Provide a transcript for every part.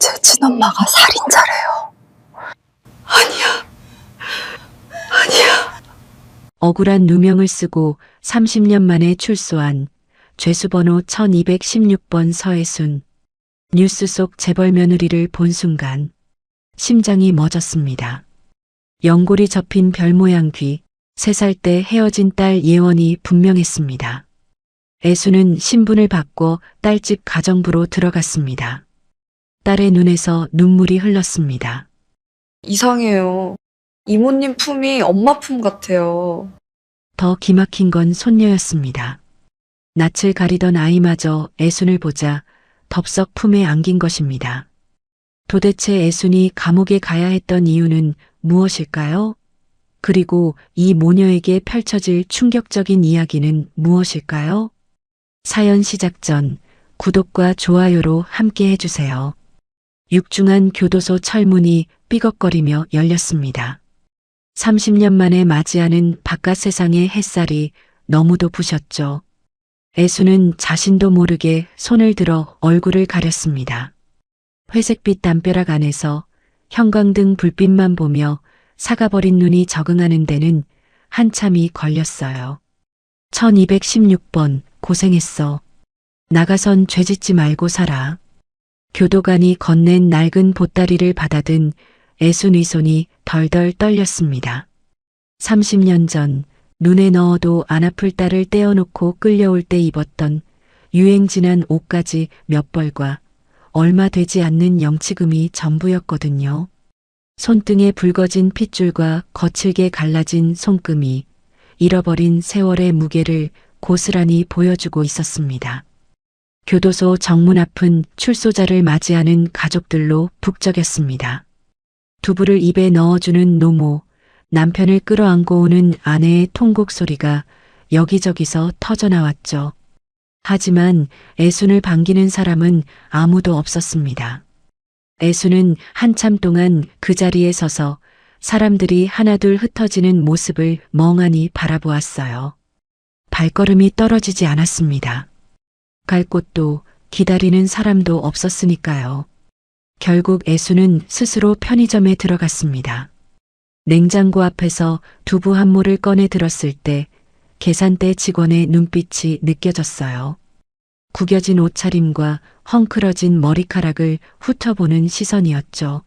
제 친엄마가 살인자래요. 아니야. 아니야. 억울한 누명을 쓰고 30년 만에 출소한 죄수번호 1216번 서혜순. 뉴스 속 재벌 며느리를 본 순간 심장이 멎었습니다. 연골이 접힌 별 모양 귀, 3살 때 헤어진 딸 예원이 분명했습니다. 애수는 신분을 바꿔 딸집 가정부로 들어갔습니다. 딸의 눈에서 눈물이 흘렀습니다. 이상해요. 이모님 품이 엄마 품 같아요. 더 기막힌 건 손녀였습니다. 낯을 가리던 아이마저 애순을 보자 덥석 품에 안긴 것입니다. 도대체 애순이 감옥에 가야 했던 이유는 무엇일까요? 그리고 이 모녀에게 펼쳐질 충격적인 이야기는 무엇일까요? 사연 시작 전 구독과 좋아요로 함께 해주세요. 육중한 교도소 철문이 삐걱거리며 열렸습니다. 30년 만에 맞이하는 바깥 세상의 햇살이 너무도 부셨죠. 애수는 자신도 모르게 손을 들어 얼굴을 가렸습니다. 회색빛 담벼락 안에서 형광등 불빛만 보며 사가버린 눈이 적응하는 데는 한참이 걸렸어요. 1216번 고생했어. 나가선 죄짓지 말고 살아. 교도관이 건넨 낡은 보따리를 받아든 애순의 손이 덜덜 떨렸습니다. 30년 전 눈에 넣어도 안 아플 딸을 떼어놓고 끌려올 때 입었던 유행 지난 옷가지 몇 벌과 얼마 되지 않는 영치금이 전부였거든요. 손등에 붉어진 핏줄과 거칠게 갈라진 손금이 잃어버린 세월의 무게를 고스란히 보여주고 있었습니다. 교도소 정문 앞은 출소자를 맞이하는 가족들로 북적였습니다. 두부를 입에 넣어주는 노모, 남편을 끌어안고 오는 아내의 통곡 소리가 여기저기서 터져나왔죠. 하지만 애순을 반기는 사람은 아무도 없었습니다. 애순은 한참 동안 그 자리에 서서 사람들이 하나둘 흩어지는 모습을 멍하니 바라보았어요. 발걸음이 떨어지지 않았습니다. 갈 곳도 기다리는 사람도 없었으니까요. 결국 애수는 스스로 편의점에 들어갔습니다. 냉장고 앞에서 두부 한 모를 꺼내 들었을 때 계산대 직원의 눈빛이 느껴졌어요. 구겨진 옷차림과 헝클어진 머리카락을 훑어보는 시선이었죠.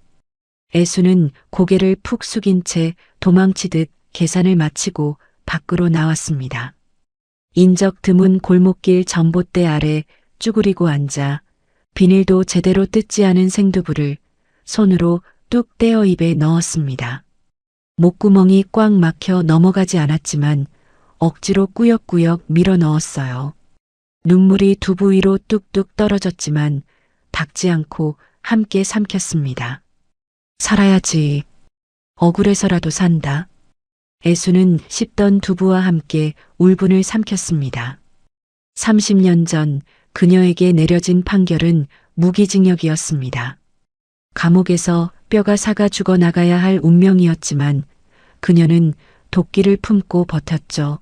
애수는 고개를 푹 숙인 채 도망치듯 계산을 마치고 밖으로 나왔습니다. 인적 드문 골목길 전봇대 아래 쭈그리고 앉아 비닐도 제대로 뜯지 않은 생두부를 손으로 뚝 떼어 입에 넣었습니다. 목구멍이 꽉 막혀 넘어가지 않았지만 억지로 꾸역꾸역 밀어 넣었어요. 눈물이 두부 위로 뚝뚝 떨어졌지만 닦지 않고 함께 삼켰습니다. 살아야지. 억울해서라도 산다. 애수는 씹던 두부와 함께 울분을 삼켰습니다. 30년 전 그녀에게 내려진 판결은 무기징역이었습니다. 감옥에서 뼈가 사가 죽어나가야 할 운명이었지만 그녀는 도끼를 품고 버텼죠.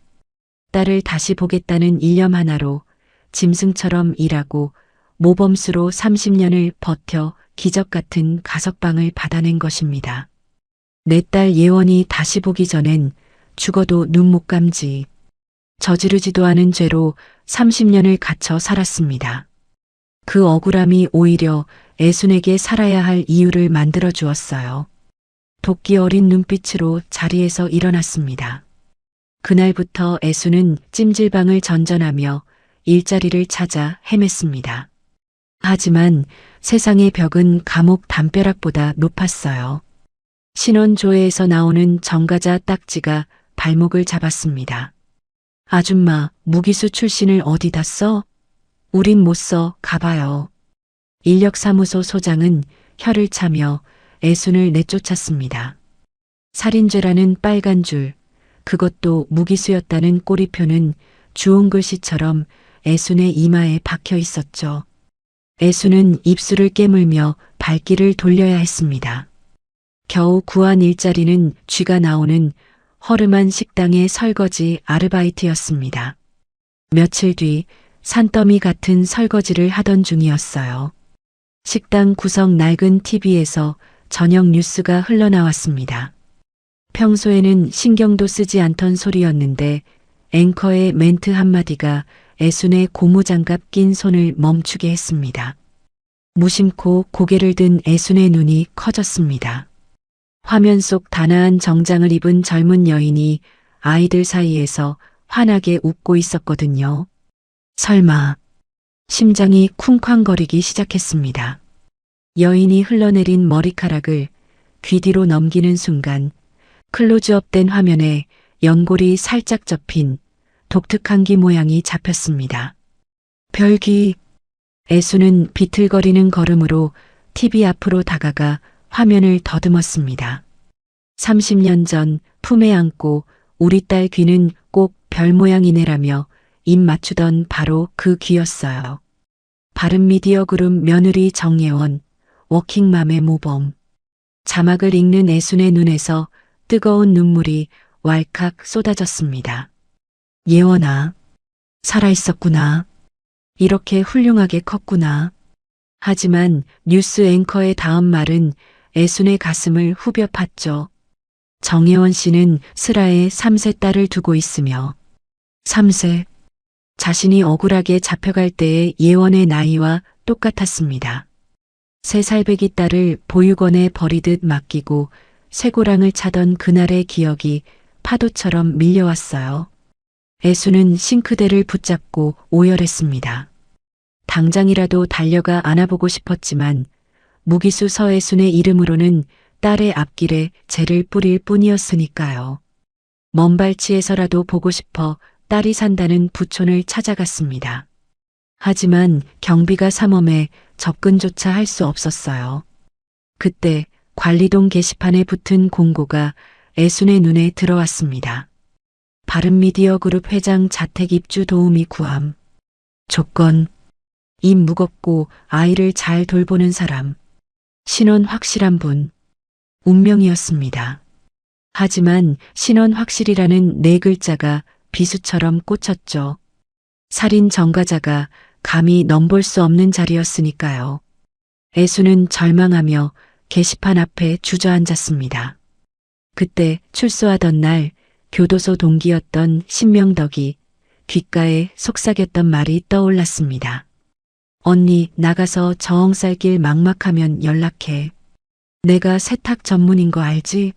딸을 다시 보겠다는 일념 하나로 짐승처럼 일하고 모범수로 30년을 버텨 기적 같은 가석방을 받아낸 것입니다. 내 딸 예원이 다시 보기 전엔 죽어도 눈 못 감지. 저지르지도 않은 죄로 30년을 갇혀 살았습니다. 그 억울함이 오히려 애순에게 살아야 할 이유를 만들어 주었어요. 도끼 어린 눈빛으로 자리에서 일어났습니다. 그날부터 애순은 찜질방을 전전하며 일자리를 찾아 헤맸습니다. 하지만 세상의 벽은 감옥 담벼락보다 높았어요. 신원조회에서 나오는 정가자 딱지가 발목을 잡았습니다. 아줌마, 무기수 출신을 어디다 써? 우린 못 써, 가봐요. 인력사무소 소장은 혀를 차며 애순을 내쫓았습니다. 살인죄라는 빨간 줄, 그것도 무기수였다는 꼬리표는 주홍 글씨처럼 애순의 이마에 박혀 있었죠. 애순은 입술을 깨물며 발길을 돌려야 했습니다. 겨우 구한 일자리는 쥐가 나오는 허름한 식당의 설거지 아르바이트였습니다. 며칠 뒤 산더미 같은 설거지를 하던 중이었어요. 식당 구석 낡은 TV에서 저녁 뉴스가 흘러나왔습니다. 평소에는 신경도 쓰지 않던 소리였는데 앵커의 멘트 한마디가 애순의 고무장갑 낀 손을 멈추게 했습니다. 무심코 고개를 든 애순의 눈이 커졌습니다. 화면 속 단아한 정장을 입은 젊은 여인이 아이들 사이에서 환하게 웃고 있었거든요. 설마. 심장이 쿵쾅거리기 시작했습니다. 여인이 흘러내린 머리카락을 귀 뒤로 넘기는 순간 클로즈업된 화면에 연골이 살짝 접힌 독특한 귀 모양이 잡혔습니다. 별귀. 애수는 비틀거리는 걸음으로 TV 앞으로 다가가 화면을 더듬었습니다. 30년 전 품에 안고 우리 딸 귀는 꼭 별 모양이네라며 입 맞추던 바로 그 귀였어요. 바른미디어 그룹 며느리 정예원, 워킹맘의 모범. 자막을 읽는 애순의 눈에서 뜨거운 눈물이 왈칵 쏟아졌습니다. 예원아, 살아있었구나. 이렇게 훌륭하게 컸구나. 하지만 뉴스 앵커의 다음 말은 애순의 가슴을 후벼 팠죠. 정혜원 씨는 슬아의 3세 딸을 두고 있으며 3세. 자신이 억울하게 잡혀갈 때의 예원의 나이와 똑같았습니다. 3살배기 딸을 보육원에 버리듯 맡기고 쇠고랑을 차던 그날의 기억이 파도처럼 밀려왔어요. 애수는 싱크대를 붙잡고 오열했습니다. 당장이라도 달려가 안아보고 싶었지만 무기수 서애순의 이름으로는 딸의 앞길에 재를 뿌릴 뿐이었으니까요. 먼 발치에서라도 보고 싶어 딸이 산다는 부촌을 찾아갔습니다. 하지만 경비가 삼엄해 접근조차 할 수 없었어요. 그때 관리동 게시판에 붙은 공고가 애순의 눈에 들어왔습니다. 바른미디어 그룹 회장 자택 입주 도우미 구함. 조건. 입 무겁고 아이를 잘 돌보는 사람. 신원 확실한 분. 운명이었습니다. 하지만 신원 확실이라는 4글자가 비수처럼 꽂혔죠. 살인 전과자가 감히 넘볼 수 없는 자리였으니까요. 애수는 절망하며 게시판 앞에 주저앉았습니다. 그때 출소하던 날 교도소 동기였던 신명덕이 귓가에 속삭였던 말이 떠올랐습니다. 언니, 나가서 저엉살길 막막하면 연락해. 내가 세탁 전문인 거 알지?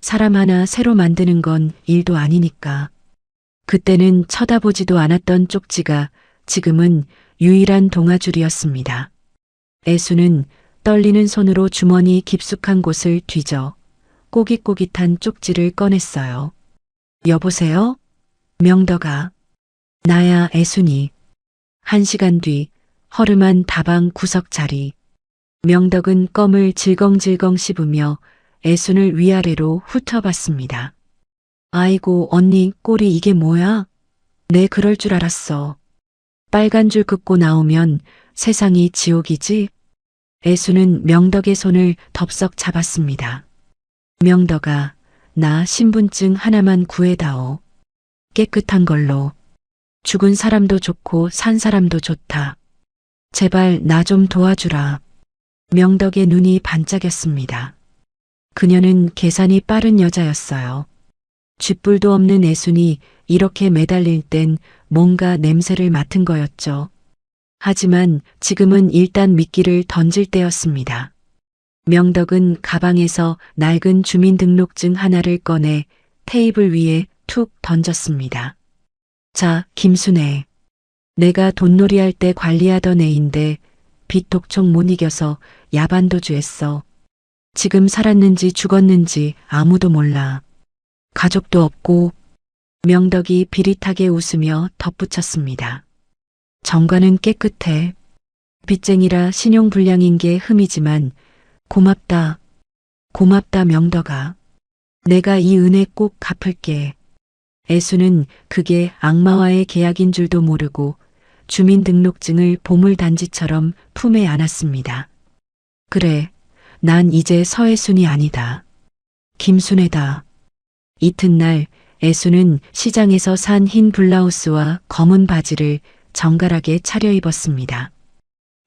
사람 하나 새로 만드는 건 일도 아니니까. 그때는 쳐다보지도 않았던 쪽지가 지금은 유일한 동아줄이었습니다. 애수는 떨리는 손으로 주머니 깊숙한 곳을 뒤져 꼬깃꼬깃한 쪽지를 꺼냈어요. 여보세요? 명덕아. 나야 애순이. 1시간 뒤 허름한 다방 구석 자리. 명덕은 껌을 질겅질겅 씹으며 애순을 위아래로 훑어봤습니다. 아이고 언니 꼴이 이게 뭐야? 내 그럴 줄 알았어. 빨간 줄 긋고 나오면 세상이 지옥이지? 애수는 명덕의 손을 덥석 잡았습니다. 명덕아, 나 신분증 하나만 구해다오. 깨끗한 걸로. 죽은 사람도 좋고 산 사람도 좋다. 제발 나 좀 도와주라. 명덕의 눈이 반짝였습니다. 그녀는 계산이 빠른 여자였어요. 쥐뿔도 없는 애순이 이렇게 매달릴 땐 뭔가 냄새를 맡은 거였죠. 하지만 지금은 일단 미끼를 던질 때였습니다. 명덕은 가방에서 낡은 주민등록증 하나를 꺼내 테이블 위에 툭 던졌습니다. 자, 김순애. 내가 돈놀이 할 때 관리하던 애인데 빚 독촉 못 이겨서 야반도주했어. 지금 살았는지 죽었는지 아무도 몰라. 가족도 없고. 명덕이 비릿하게 웃으며 덧붙였습니다. 정과는 깨끗해. 빚쟁이라 신용불량인 게 흠이지만 고맙다. 고맙다 명덕아. 내가 이 은혜 꼭 갚을게. 애수는 그게 악마와의 계약인 줄도 모르고 주민등록증을 보물단지처럼 품에 안았습니다. 그래, 난 이제 서애순이 아니다. 김순애다. 이튿날 애수는 시장에서 산 흰 블라우스와 검은 바지를 정갈하게 차려입었습니다.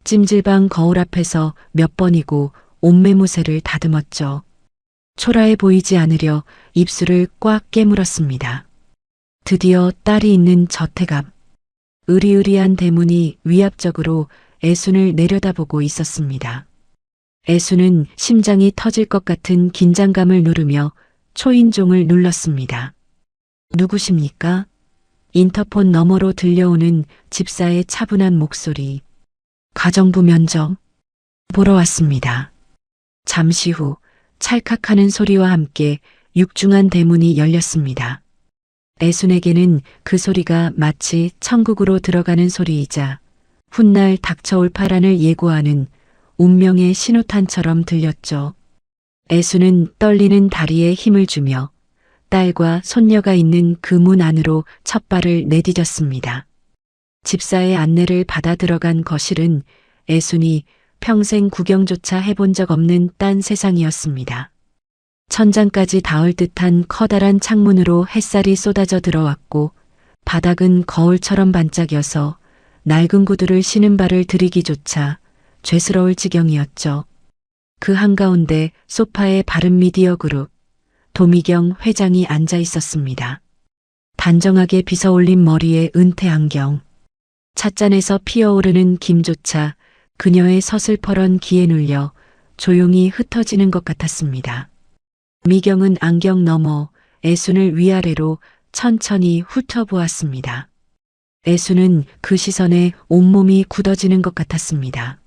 찜질방 거울 앞에서 몇 번이고 옷매무새를 다듬었죠. 초라해 보이지 않으려 입술을 꽉 깨물었습니다. 드디어 딸이 있는 저택 앞. 으리으리한 대문이 위압적으로 애순을 내려다보고 있었습니다. 애순은 심장이 터질 것 같은 긴장감을 누르며 초인종을 눌렀습니다. 누구십니까? 인터폰 너머로 들려오는 집사의 차분한 목소리. 가정부 면접 보러 왔습니다. 잠시 후 찰칵하는 소리와 함께 육중한 대문이 열렸습니다. 애순에게는 그 소리가 마치 천국으로 들어가는 소리이자 훗날 닥쳐올 파란을 예고하는 운명의 신호탄처럼 들렸죠. 애순은 떨리는 다리에 힘을 주며 딸과 손녀가 있는 그 문 안으로 첫 발을 내디뎠습니다. 집사의 안내를 받아 들어간 거실은 애순이 평생 구경조차 해본 적 없는 딴 세상이었습니다. 천장까지 닿을 듯한 커다란 창문으로 햇살이 쏟아져 들어왔고 바닥은 거울처럼 반짝여서 낡은 구두를 신은 발을 들이기조차 죄스러울 지경이었죠. 그 한가운데 소파에 바른 미디어 그룹 도미경 회장이 앉아 있었습니다. 단정하게 빗어올린 머리에 은퇴 안경, 찻잔에서 피어오르는 김조차 그녀의 서슬퍼런 귀에 눌려 조용히 흩어지는 것 같았습니다. 미경은 안경 너머 애순을 위아래로 천천히 훑어보았습니다. 애순은 그 시선에 온몸이 굳어지는 것 같았습니다.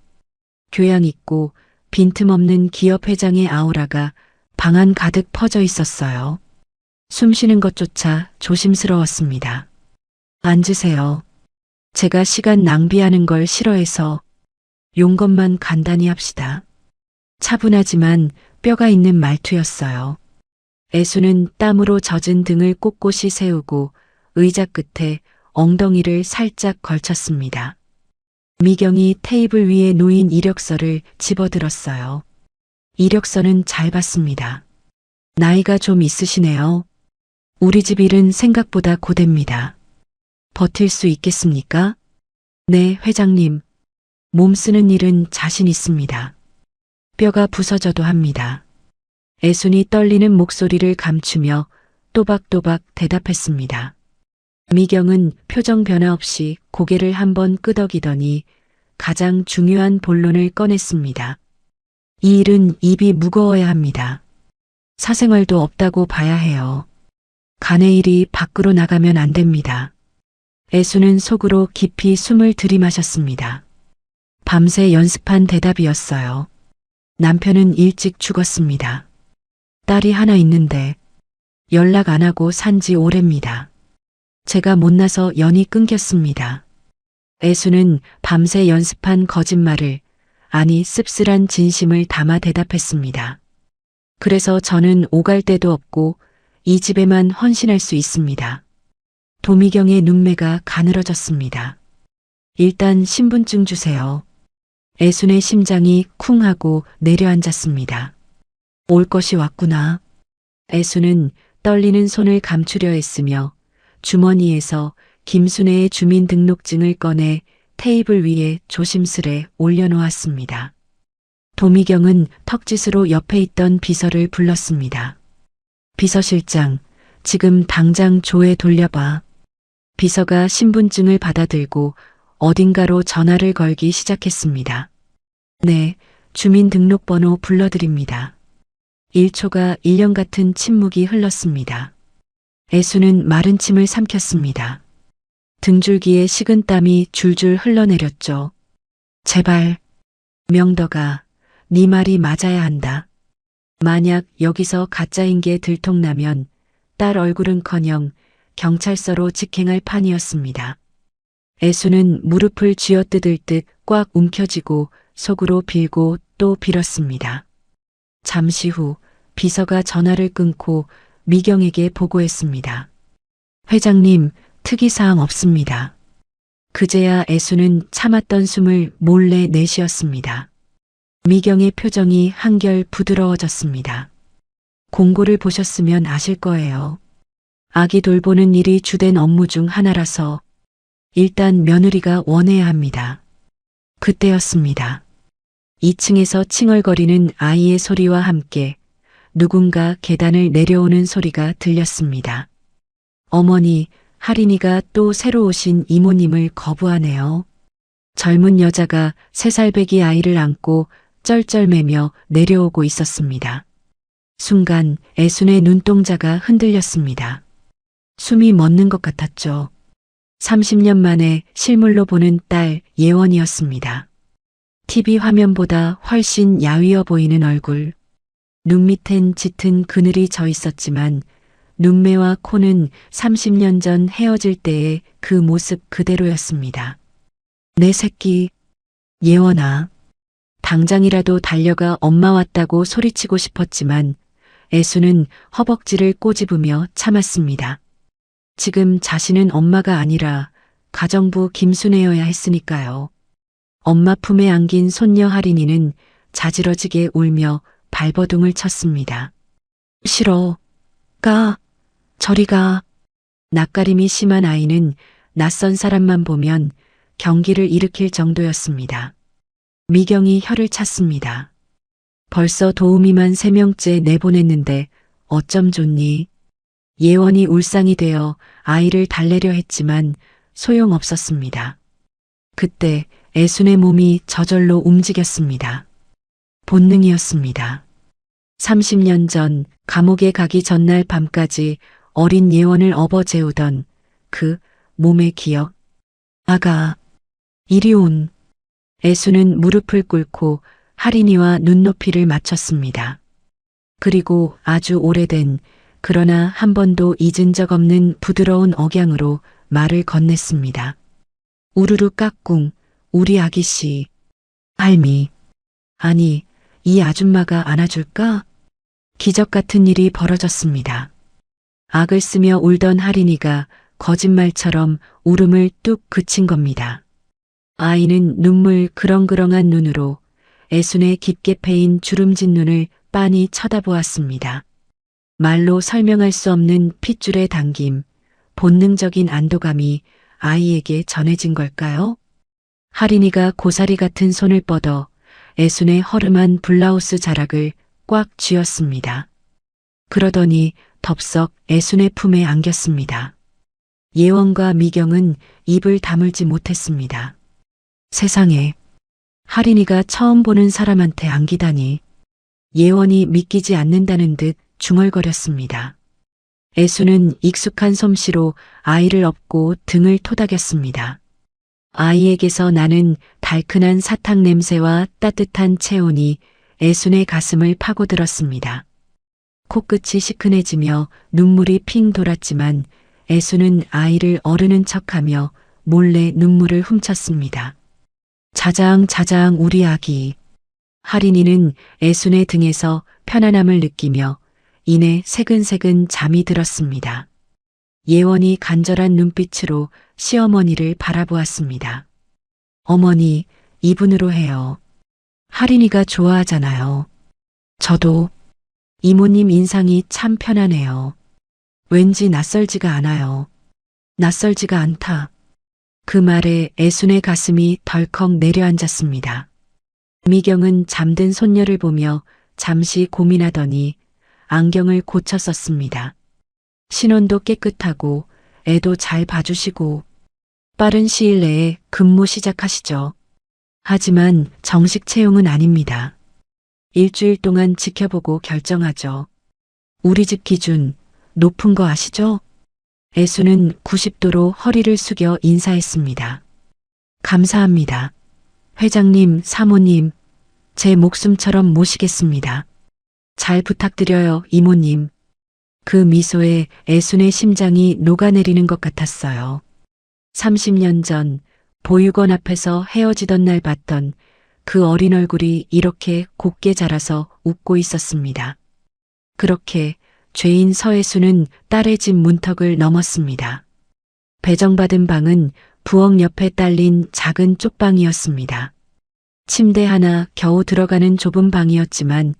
교양 있고 빈틈없는 기업 회장의 아우라가 방 안 가득 퍼져 있었어요. 숨 쉬는 것조차 조심스러웠습니다. 앉으세요. 제가 시간 낭비하는 걸 싫어해서 용건만 간단히 합시다. 차분하지만 뼈가 있는 말투였어요. 애순은 땀으로 젖은 등을 꼿꼿이 세우고 의자 끝에 엉덩이를 살짝 걸쳤습니다. 미경이 테이블 위에 놓인 이력서를 집어들었어요. 이력서는 잘 봤습니다. 나이가 좀 있으시네요. 우리 집 일은 생각보다 고됩니다. 버틸 수 있겠습니까? 네, 회장님. 몸 쓰는 일은 자신 있습니다. 뼈가 부서져도 합니다. 애순이 떨리는 목소리를 감추며 또박또박 대답했습니다. 미경은 표정 변화 없이 고개를 한번 끄덕이더니 가장 중요한 본론을 꺼냈습니다. 이 일은 입이 무거워야 합니다. 사생활도 없다고 봐야 해요. 간의 일이 밖으로 나가면 안 됩니다. 애순은 속으로 깊이 숨을 들이마셨습니다. 밤새 연습한 대답이었어요. 남편은 일찍 죽었습니다. 딸이 하나 있는데 연락 안 하고 산지 오래입니다. 제가 못나서 연이 끊겼습니다. 애순은 밤새 연습한 거짓말을, 아니 씁쓸한 진심을 담아 대답했습니다. 그래서 저는 오갈 데도 없고 이 집에만 헌신할 수 있습니다. 도미경의 눈매가 가늘어졌습니다. 일단 신분증 주세요. 애순의 심장이 쿵 하고 내려앉았습니다. 올 것이 왔구나. 애순은 떨리는 손을 감추려 했으며 주머니에서 김순애의 주민등록증을 꺼내 테이블 위에 조심스레 올려놓았습니다. 도미경은 턱짓으로 옆에 있던 비서를 불렀습니다. 비서실장, 지금 당장 조에 돌려봐. 비서가 신분증을 받아들고 어딘가로 전화를 걸기 시작했습니다. 네, 주민등록번호 불러드립니다. 1초가 1년 같은 침묵이 흘렀습니다. 애순은 마른 침을 삼켰습니다. 등줄기에 식은 땀이 줄줄 흘러내렸죠. 제발, 명덕아, 네 말이 맞아야 한다. 만약 여기서 가짜인 게 들통나면 딸 얼굴은커녕 경찰서로 직행할 판이었습니다. 애순은 무릎을 쥐어뜯을 듯 꽉 움켜쥐고 속으로 빌고 또 빌었습니다. 잠시 후 비서가 전화를 끊고 미경에게 보고했습니다. 회장님, 특이사항 없습니다. 그제야 애순은 참았던 숨을 몰래 내쉬었습니다. 미경의 표정이 한결 부드러워졌습니다. 공고를 보셨으면 아실 거예요. 아기 돌보는 일이 주된 업무 중 하나라서 일단 며느리가 원해야 합니다. 그때였습니다. 2층에서 칭얼거리는 아이의 소리와 함께 누군가 계단을 내려오는 소리가 들렸습니다. 어머니, 할인이가 또 새로 오신 이모님을 거부하네요. 젊은 여자가 3살배기 아이를 안고 쩔쩔매며 내려오고 있었습니다. 순간 애순의 눈동자가 흔들렸습니다. 숨이 멎는 것 같았죠. 30년 만에 실물로 보는 딸 예원이었습니다. TV 화면보다 훨씬 야위어 보이는 얼굴. 눈 밑엔 짙은 그늘이 져 있었지만 눈매와 코는 30년 전 헤어질 때의 그 모습 그대로였습니다. 내 새끼, 예원아. 당장이라도 달려가 엄마 왔다고 소리치고 싶었지만 애수는 허벅지를 꼬집으며 참았습니다. 지금 자신은 엄마가 아니라 가정부 김순애여야 했으니까요. 엄마 품에 안긴 손녀 할인이는 자지러지게 울며 발버둥을 쳤습니다. 싫어. 가. 저리 가. 낯가림이 심한 아이는 낯선 사람만 보면 경기를 일으킬 정도였습니다. 미경이 혀를 찼습니다. 벌써 도우미만 3명째 내보냈는데 어쩜 좋니? 예원이 울상이 되어 아이를 달래려 했지만 소용없었습니다. 그때 애순의 몸이 저절로 움직였습니다. 본능이었습니다. 30년 전 감옥에 가기 전날 밤까지 어린 예원을 업어재우던 그 몸의 기억. 아가, 이리 온. 애수는 무릎을 꿇고 할인이와 눈높이를 맞췄습니다. 그리고 아주 오래된 그러나 한 번도 잊은 적 없는 부드러운 억양으로 말을 건넸습니다. 우르르 까꿍, 우리 아기씨. 할미. 아니, 이 아줌마가 안아줄까? 기적 같은 일이 벌어졌습니다. 악을 쓰며 울던 할인이가 거짓말처럼 울음을 뚝 그친 겁니다. 아이는 눈물 그렁그렁한 눈으로 애순의 깊게 패인 주름진 눈을 빤히 쳐다보았습니다. 말로 설명할 수 없는 핏줄의 당김, 본능적인 안도감이 아이에게 전해진 걸까요? 할인이가 고사리 같은 손을 뻗어 애순의 허름한 블라우스 자락을 꽉 쥐었습니다. 그러더니 덥석 애순의 품에 안겼습니다. 예원과 미경은 입을 다물지 못했습니다. 세상에, 할인이가 처음 보는 사람한테 안기다니. 예원이 믿기지 않는다는 듯 중얼거렸습니다. 애수는 익숙한 솜씨로 아이를 업고 등을 토닥였습니다. 아이에게서 나는 달큰한 사탕 냄새와 따뜻한 체온이 애순의 가슴을 파고들었습니다. 코끝이 시큰해지며 눈물이 핑 돌았지만 애수는 아이를 어르는 척하며 몰래 눈물을 훔쳤습니다. 자장자장 우리 아기. 할인이는 애순의 등에서 편안함을 느끼며 이내 새근새근 잠이 들었습니다. 예원이 간절한 눈빛으로 시어머니를 바라보았습니다. 어머니, 이분으로 해요. 할인이가 좋아하잖아요. 저도. 이모님 인상이 참 편하네요. 왠지 낯설지가 않아요. 낯설지가 않다. 그 말에 애순의 가슴이 덜컥 내려앉았습니다. 미경은 잠든 손녀를 보며 잠시 고민하더니 안경을 고쳐 썼습니다. 신원도 깨끗하고 애도 잘 봐주시고 빠른 시일 내에 근무 시작하시죠. 하지만 정식 채용은 아닙니다. 일주일 동안 지켜보고 결정하죠. 우리 집 기준 높은 거 아시죠? 애수는 90도로 허리를 숙여 인사했습니다. 감사합니다. 회장님, 사모님, 제 목숨처럼 모시겠습니다. 잘 부탁드려요, 이모님. 그 미소에 애순의 심장이 녹아내리는 것 같았어요. 30년 전 보육원 앞에서 헤어지던 날 봤던 그 어린 얼굴이 이렇게 곱게 자라서 웃고 있었습니다. 그렇게 죄인 서애수는 딸의 집 문턱을 넘었습니다. 배정받은 방은 부엌 옆에 딸린 작은 쪽방이었습니다. 침대 하나 겨우 들어가는 좁은 방이었지만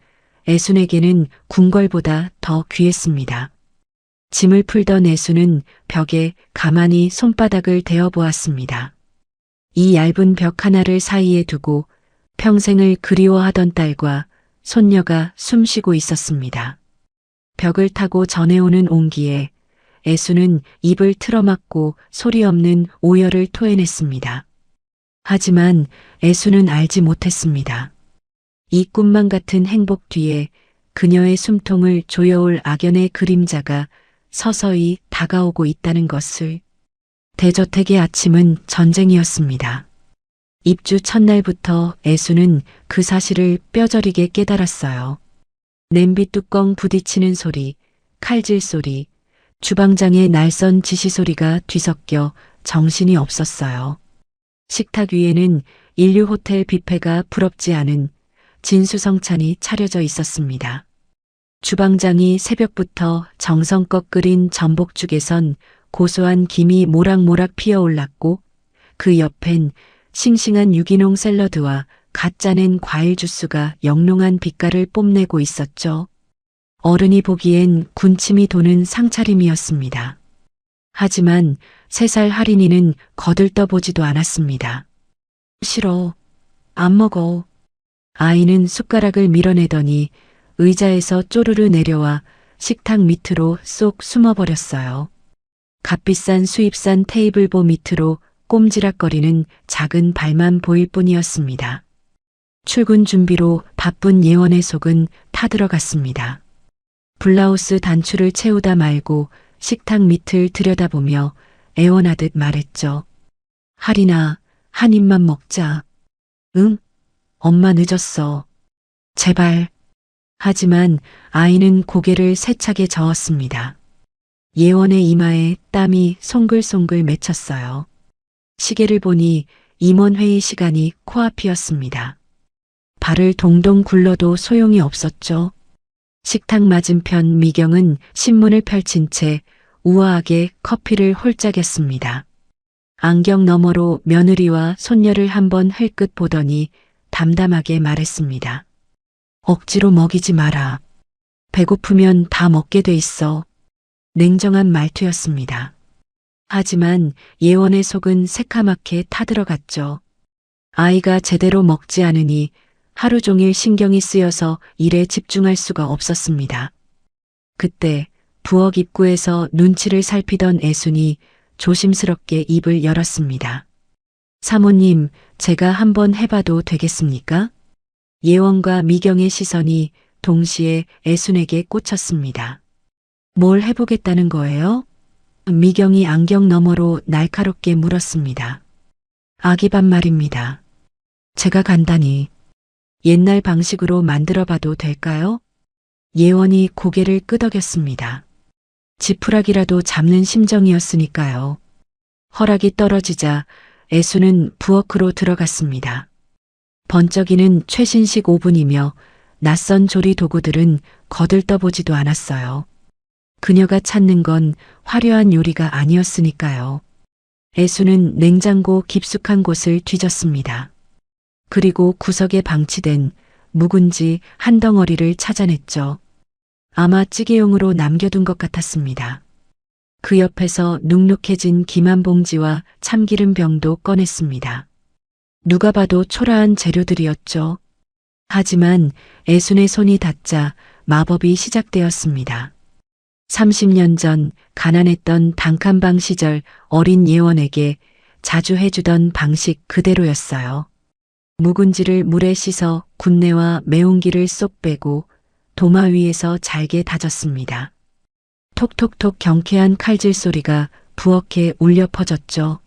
애순에게는 궁궐보다 더 귀했습니다. 짐을 풀던 애순은 벽에 가만히 손바닥을 대어 보았습니다. 이 얇은 벽 하나를 사이에 두고 평생을 그리워하던 딸과 손녀가 숨쉬고 있었습니다. 벽을 타고 전해오는 온기에 애수는 입을 틀어막고 소리 없는 오열을 토해냈습니다. 하지만 애수는 알지 못했습니다. 이 꿈만 같은 행복 뒤에 그녀의 숨통을 조여올 악연의 그림자가 서서히 다가오고 있다는 것을. 대저택의 아침은 전쟁이었습니다. 입주 첫날부터 애수는 그 사실을 뼈저리게 깨달았어요. 냄비 뚜껑 부딪히는 소리, 칼질 소리, 주방장의 날선 지시 소리가 뒤섞여 정신이 없었어요. 식탁 위에는 인류 호텔 뷔페가 부럽지 않은 진수성찬이 차려져 있었습니다. 주방장이 새벽부터 정성껏 끓인 전복죽에선 고소한 김이 모락모락 피어올랐고 그 옆엔 싱싱한 유기농 샐러드와 갓 짜낸 과일 주스가 영롱한 빛깔을 뽐내고 있었죠. 어른이 보기엔 군침이 도는 상차림이었습니다. 하지만 3살 할인이는 거들떠보지도 않았습니다. 싫어. 안 먹어. 아이는 숟가락을 밀어내더니 의자에서 쪼르르 내려와 식탁 밑으로 쏙 숨어버렸어요. 값비싼 수입산 테이블보 밑으로 꼼지락거리는 작은 발만 보일 뿐이었습니다. 출근 준비로 바쁜 예원의 속은 타들어갔습니다. 블라우스 단추를 채우다 말고 식탁 밑을 들여다보며 애원하듯 말했죠. 할인아, 한 입만 먹자. 응? 엄마 늦었어. 제발. 하지만 아이는 고개를 세차게 저었습니다. 예원의 이마에 땀이 송글송글 맺혔어요. 시계를 보니 임원회의 시간이 코앞이었습니다. 발을 동동 굴러도 소용이 없었죠. 식탁 맞은편 미경은 신문을 펼친 채 우아하게 커피를 홀짝였습니다. 안경 너머로 며느리와 손녀를 한번 흘끗 보더니 담담하게 말했습니다. 억지로 먹이지 마라. 배고프면 다 먹게 돼 있어. 냉정한 말투였습니다. 하지만 예원의 속은 새카맣게 타들어갔죠. 아이가 제대로 먹지 않으니 하루 종일 신경이 쓰여서 일에 집중할 수가 없었습니다. 그때 부엌 입구에서 눈치를 살피던 애순이 조심스럽게 입을 열었습니다. 사모님, 제가 한번 해봐도 되겠습니까? 예원과 미경의 시선이 동시에 애순에게 꽂혔습니다. 뭘 해보겠다는 거예요? 미경이 안경 너머로 날카롭게 물었습니다. 아기밥 말입니다. 제가 간단히 옛날 방식으로 만들어봐도 될까요? 예원이 고개를 끄덕였습니다. 지푸라기라도 잡는 심정이었으니까요. 허락이 떨어지자 애수는 부엌으로 들어갔습니다. 번쩍이는 최신식 오븐이며 낯선 조리 도구들은 거들떠보지도 않았어요. 그녀가 찾는 건 화려한 요리가 아니었으니까요. 애수는 냉장고 깊숙한 곳을 뒤졌습니다. 그리고 구석에 방치된 묵은지 한 덩어리를 찾아냈죠. 아마 찌개용으로 남겨둔 것 같았습니다. 그 옆에서 눅눅해진 김 한 봉지와 참기름 병도 꺼냈습니다. 누가 봐도 초라한 재료들이었죠. 하지만 애순의 손이 닿자 마법이 시작되었습니다. 30년 전 가난했던 단칸방 시절 어린 예원에게 자주 해주던 방식 그대로였어요. 묵은지를 물에 씻어 군내와 매운기를 쏙 빼고 도마 위에서 잘게 다졌습니다. 톡톡톡 경쾌한 칼질 소리가 부엌에 울려 퍼졌죠.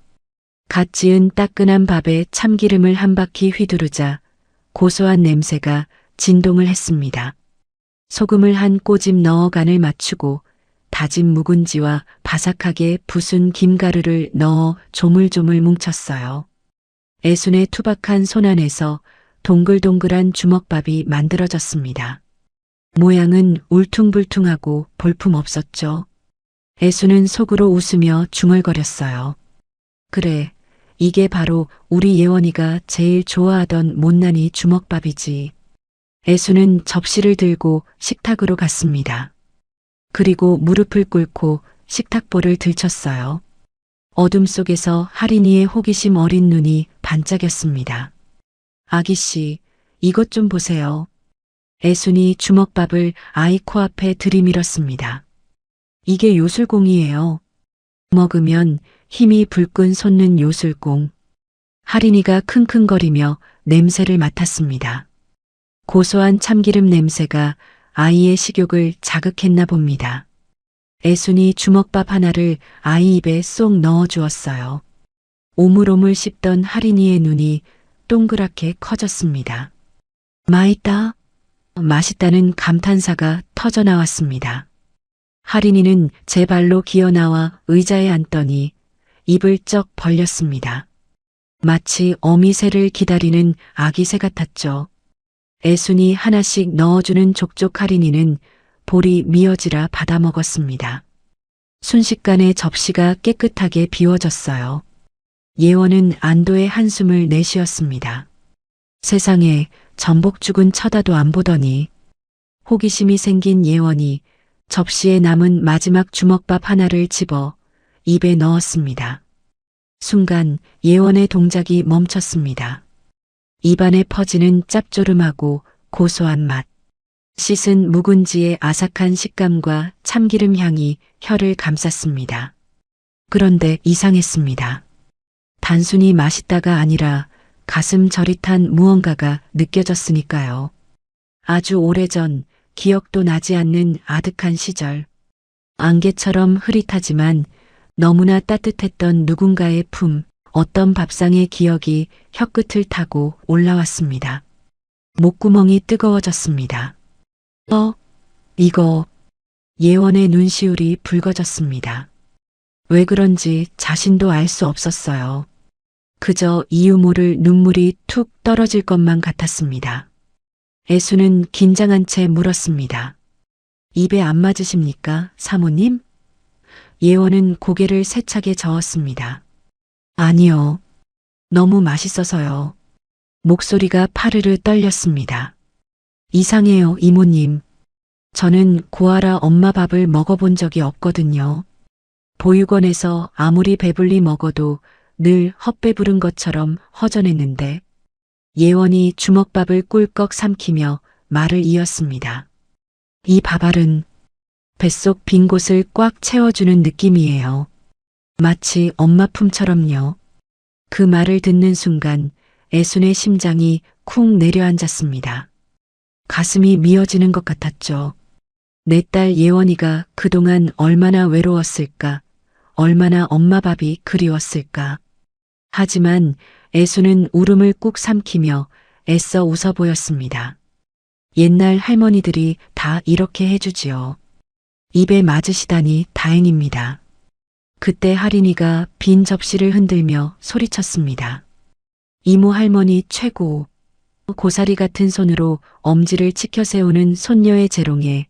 갓 지은 따끈한 밥에 참기름을 한 바퀴 휘두르자 고소한 냄새가 진동을 했습니다. 소금을 한 꼬집 넣어 간을 맞추고 다진 묵은지와 바삭하게 부순 김가루를 넣어 조물조물 뭉쳤어요. 애순의 투박한 손 안에서 동글동글한 주먹밥이 만들어졌습니다. 모양은 울퉁불퉁하고 볼품없었죠. 애순은 속으로 웃으며 중얼거렸어요. 그래, 이게 바로 우리 예원이가 제일 좋아하던 못난이 주먹밥이지. 애순은 접시를 들고 식탁으로 갔습니다. 그리고 무릎을 꿇고 식탁볼을 들쳤어요. 어둠 속에서 할인이의 호기심 어린 눈이 반짝였습니다. 아기씨, 이것 좀 보세요. 애순이 주먹밥을 아이 코앞에 들이밀었습니다. 이게 요술공이에요. 먹으면 힘이 불끈 솟는 요술공. 할인이가 킁킁거리며 냄새를 맡았습니다. 고소한 참기름 냄새가 아이의 식욕을 자극했나 봅니다. 애순이 주먹밥 하나를 아이 입에 쏙 넣어 주었어요. 오물오물 씹던 할인이의 눈이 동그랗게 커졌습니다. 맛있다. 맛있다는 감탄사가 터져 나왔습니다. 할인이는 제 발로 기어 나와 의자에 앉더니 입을 쩍 벌렸습니다. 마치 어미새를 기다리는 아기새 같았죠. 애순이 하나씩 넣어주는 족족 할인이는 볼이 미어지라 받아먹었습니다. 순식간에 접시가 깨끗하게 비워졌어요. 예원은 안도의 한숨을 내쉬었습니다. 세상에 전복죽은 쳐다도 안 보더니. 호기심이 생긴 예원이 접시에 남은 마지막 주먹밥 하나를 집어 입에 넣었습니다. 순간 예원의 동작이 멈췄습니다. 입안에 퍼지는 짭조름하고 고소한 맛. 씻은 묵은지의 아삭한 식감과 참기름 향이 혀를 감쌌습니다. 그런데 이상했습니다. 단순히 맛있다가 아니라 가슴 저릿한 무언가가 느껴졌으니까요. 아주 오래전 기억도 나지 않는 아득한 시절. 안개처럼 흐릿하지만 너무나 따뜻했던 누군가의 품, 어떤 밥상의 기억이 혀끝을 타고 올라왔습니다. 목구멍이 뜨거워졌습니다. 이거. 예원의 눈시울이 붉어졌습니다. 왜 그런지 자신도 알 수 없었어요. 그저 이유 모를 눈물이 툭 떨어질 것만 같았습니다. 애수는 긴장한 채 물었습니다. 입에 안 맞으십니까, 사모님? 예원은 고개를 세차게 저었습니다. 아니요. 너무 맛있어서요. 목소리가 파르르 떨렸습니다. 이상해요, 이모님. 저는 고아라 엄마 밥을 먹어본 적이 없거든요. 보육원에서 아무리 배불리 먹어도 늘 헛배부른 것처럼 허전했는데 예원이 주먹밥을 꿀꺽 삼키며 말을 이었습니다. 이 밥알은 뱃속 빈 곳을 꽉 채워주는 느낌이에요. 마치 엄마 품처럼요. 그 말을 듣는 순간 애순의 심장이 쿵 내려앉았습니다. 가슴이 미어지는 것 같았죠. 내 딸 예원이가 그동안 얼마나 외로웠을까, 얼마나 엄마 밥이 그리웠을까. 하지만 애수는 울음을 꾹 삼키며 애써 웃어 보였습니다. 옛날 할머니들이 다 이렇게 해주지요. 입에 맞으시다니 다행입니다. 그때 할인이가 빈 접시를 흔들며 소리쳤습니다. 이모 할머니 최고. 고사리 같은 손으로 엄지를 치켜 세우는 손녀의 재롱에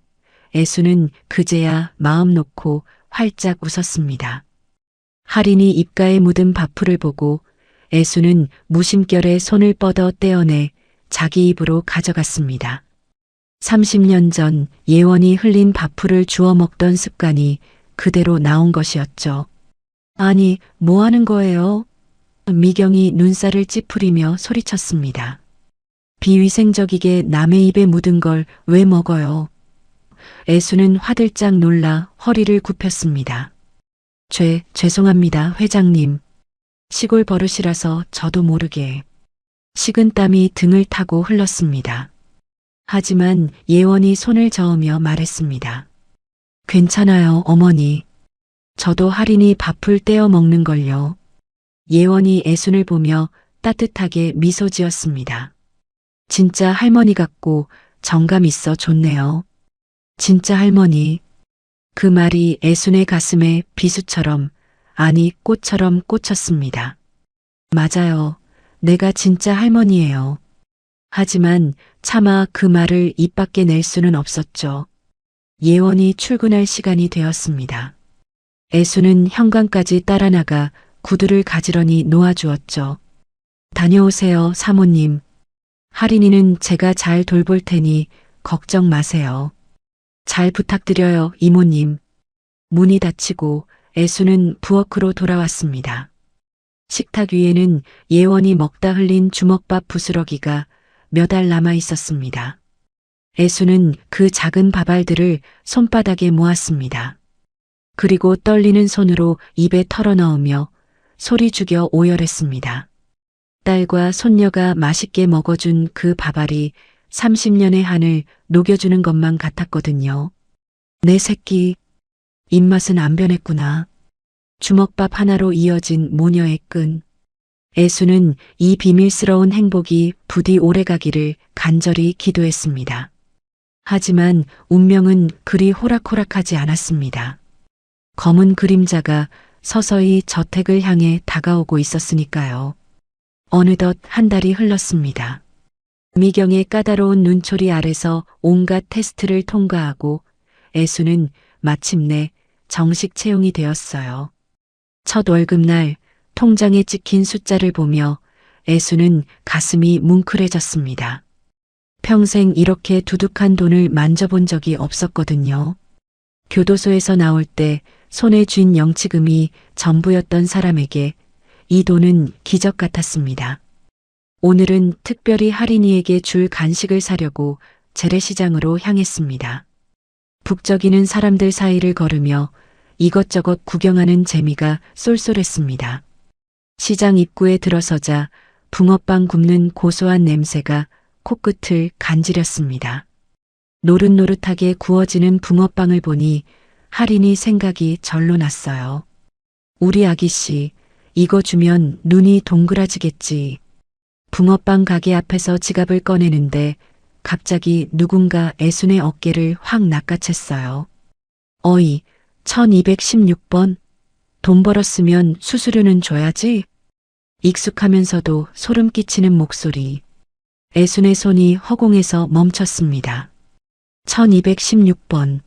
애수는 그제야 마음 놓고 활짝 웃었습니다. 할인이 입가에 묻은 밥풀을 보고 애수는 무심결에 손을 뻗어 떼어내 자기 입으로 가져갔습니다. 30년 전 예원이 흘린 밥풀을 주워 먹던 습관이 그대로 나온 것이었죠. 아니, 뭐 하는 거예요? 미경이 눈살을 찌푸리며 소리쳤습니다. 비위생적이게 남의 입에 묻은 걸 왜 먹어요? 애수는 화들짝 놀라 허리를 굽혔습니다. 죄송합니다, 회장님. 시골 버릇이라서 저도 모르게. 식은땀이 등을 타고 흘렀습니다. 하지만 예원이 손을 저으며 말했습니다. 괜찮아요, 어머니. 저도 할인이 밥풀 떼어 먹는 걸요. 예원이 애순을 보며 따뜻하게 미소 지었습니다. 진짜 할머니 같고 정감 있어 좋네요. 진짜 할머니. 그 말이 애순의 가슴에 비수처럼, 아니 꽃처럼 꽂혔습니다. 맞아요. 내가 진짜 할머니예요. 하지만 차마 그 말을 입 밖에 낼 수는 없었죠. 예원이 출근할 시간이 되었습니다. 애수는 현관까지 따라 나가 구두를 가지런히 놓아주었죠. 다녀오세요, 사모님. 할인이는 제가 잘 돌볼 테니 걱정 마세요. 잘 부탁드려요, 이모님. 문이 닫히고 애수는 부엌으로 돌아왔습니다. 식탁 위에는 예원이 먹다 흘린 주먹밥 부스러기가 몇 알 남아 있었습니다. 애수는 그 작은 밥알들을 손바닥에 모았습니다. 그리고 떨리는 손으로 입에 털어넣으며 소리 죽여 오열했습니다. 딸과 손녀가 맛있게 먹어준 그 밥알이 30년의 한을 녹여주는 것만 같았거든요. 내 새끼, 입맛은 안 변했구나. 주먹밥 하나로 이어진 모녀의 끈. 애수는 이 비밀스러운 행복이 부디 오래가기를 간절히 기도했습니다. 하지만 운명은 그리 호락호락하지 않았습니다. 검은 그림자가 서서히 저택을 향해 다가오고 있었으니까요. 어느덧 한 달이 흘렀습니다. 미경의 까다로운 눈초리 아래서 온갖 테스트를 통과하고 애수는 마침내 정식 채용이 되었어요. 첫 월급날 통장에 찍힌 숫자를 보며 애수는 가슴이 뭉클해졌습니다. 평생 이렇게 두둑한 돈을 만져본 적이 없었거든요. 교도소에서 나올 때 손에 쥔 영치금이 전부였던 사람에게 이 돈은 기적 같았습니다. 오늘은 특별히 할인이에게 줄 간식을 사려고 재래시장으로 향했습니다. 북적이는 사람들 사이를 걸으며 이것저것 구경하는 재미가 쏠쏠했습니다. 시장 입구에 들어서자 붕어빵 굽는 고소한 냄새가 코끝을 간지렸습니다. 노릇노릇하게 구워지는 붕어빵을 보니 할인이 생각이 절로 났어요. 우리 아기씨, 이거 주면 눈이 동그라지겠지. 붕어빵 가게 앞에서 지갑을 꺼내는데 갑자기 누군가 애순의 어깨를 확 낚아챘어요. 어이, 1216번. 돈 벌었으면 수수료는 줘야지. 익숙하면서도 소름 끼치는 목소리. 애순의 손이 허공에서 멈췄습니다. 1216번.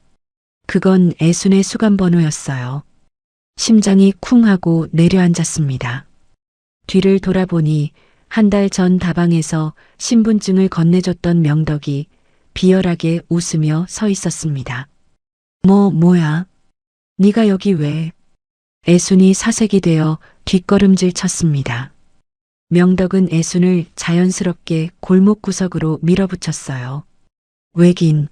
그건 애순의 수감번호였어요. 심장이 쿵 하고 내려앉았습니다. 뒤를 돌아보니 한 달 전 다방에서 신분증을 건네줬던 명덕이 비열하게 웃으며 서 있었습니다. 뭐야? 네가 여기 왜? 애순이 사색이 되어 뒷걸음질 쳤습니다. 명덕은 애순을 자연스럽게 골목 구석으로 밀어붙였어요. 왜긴,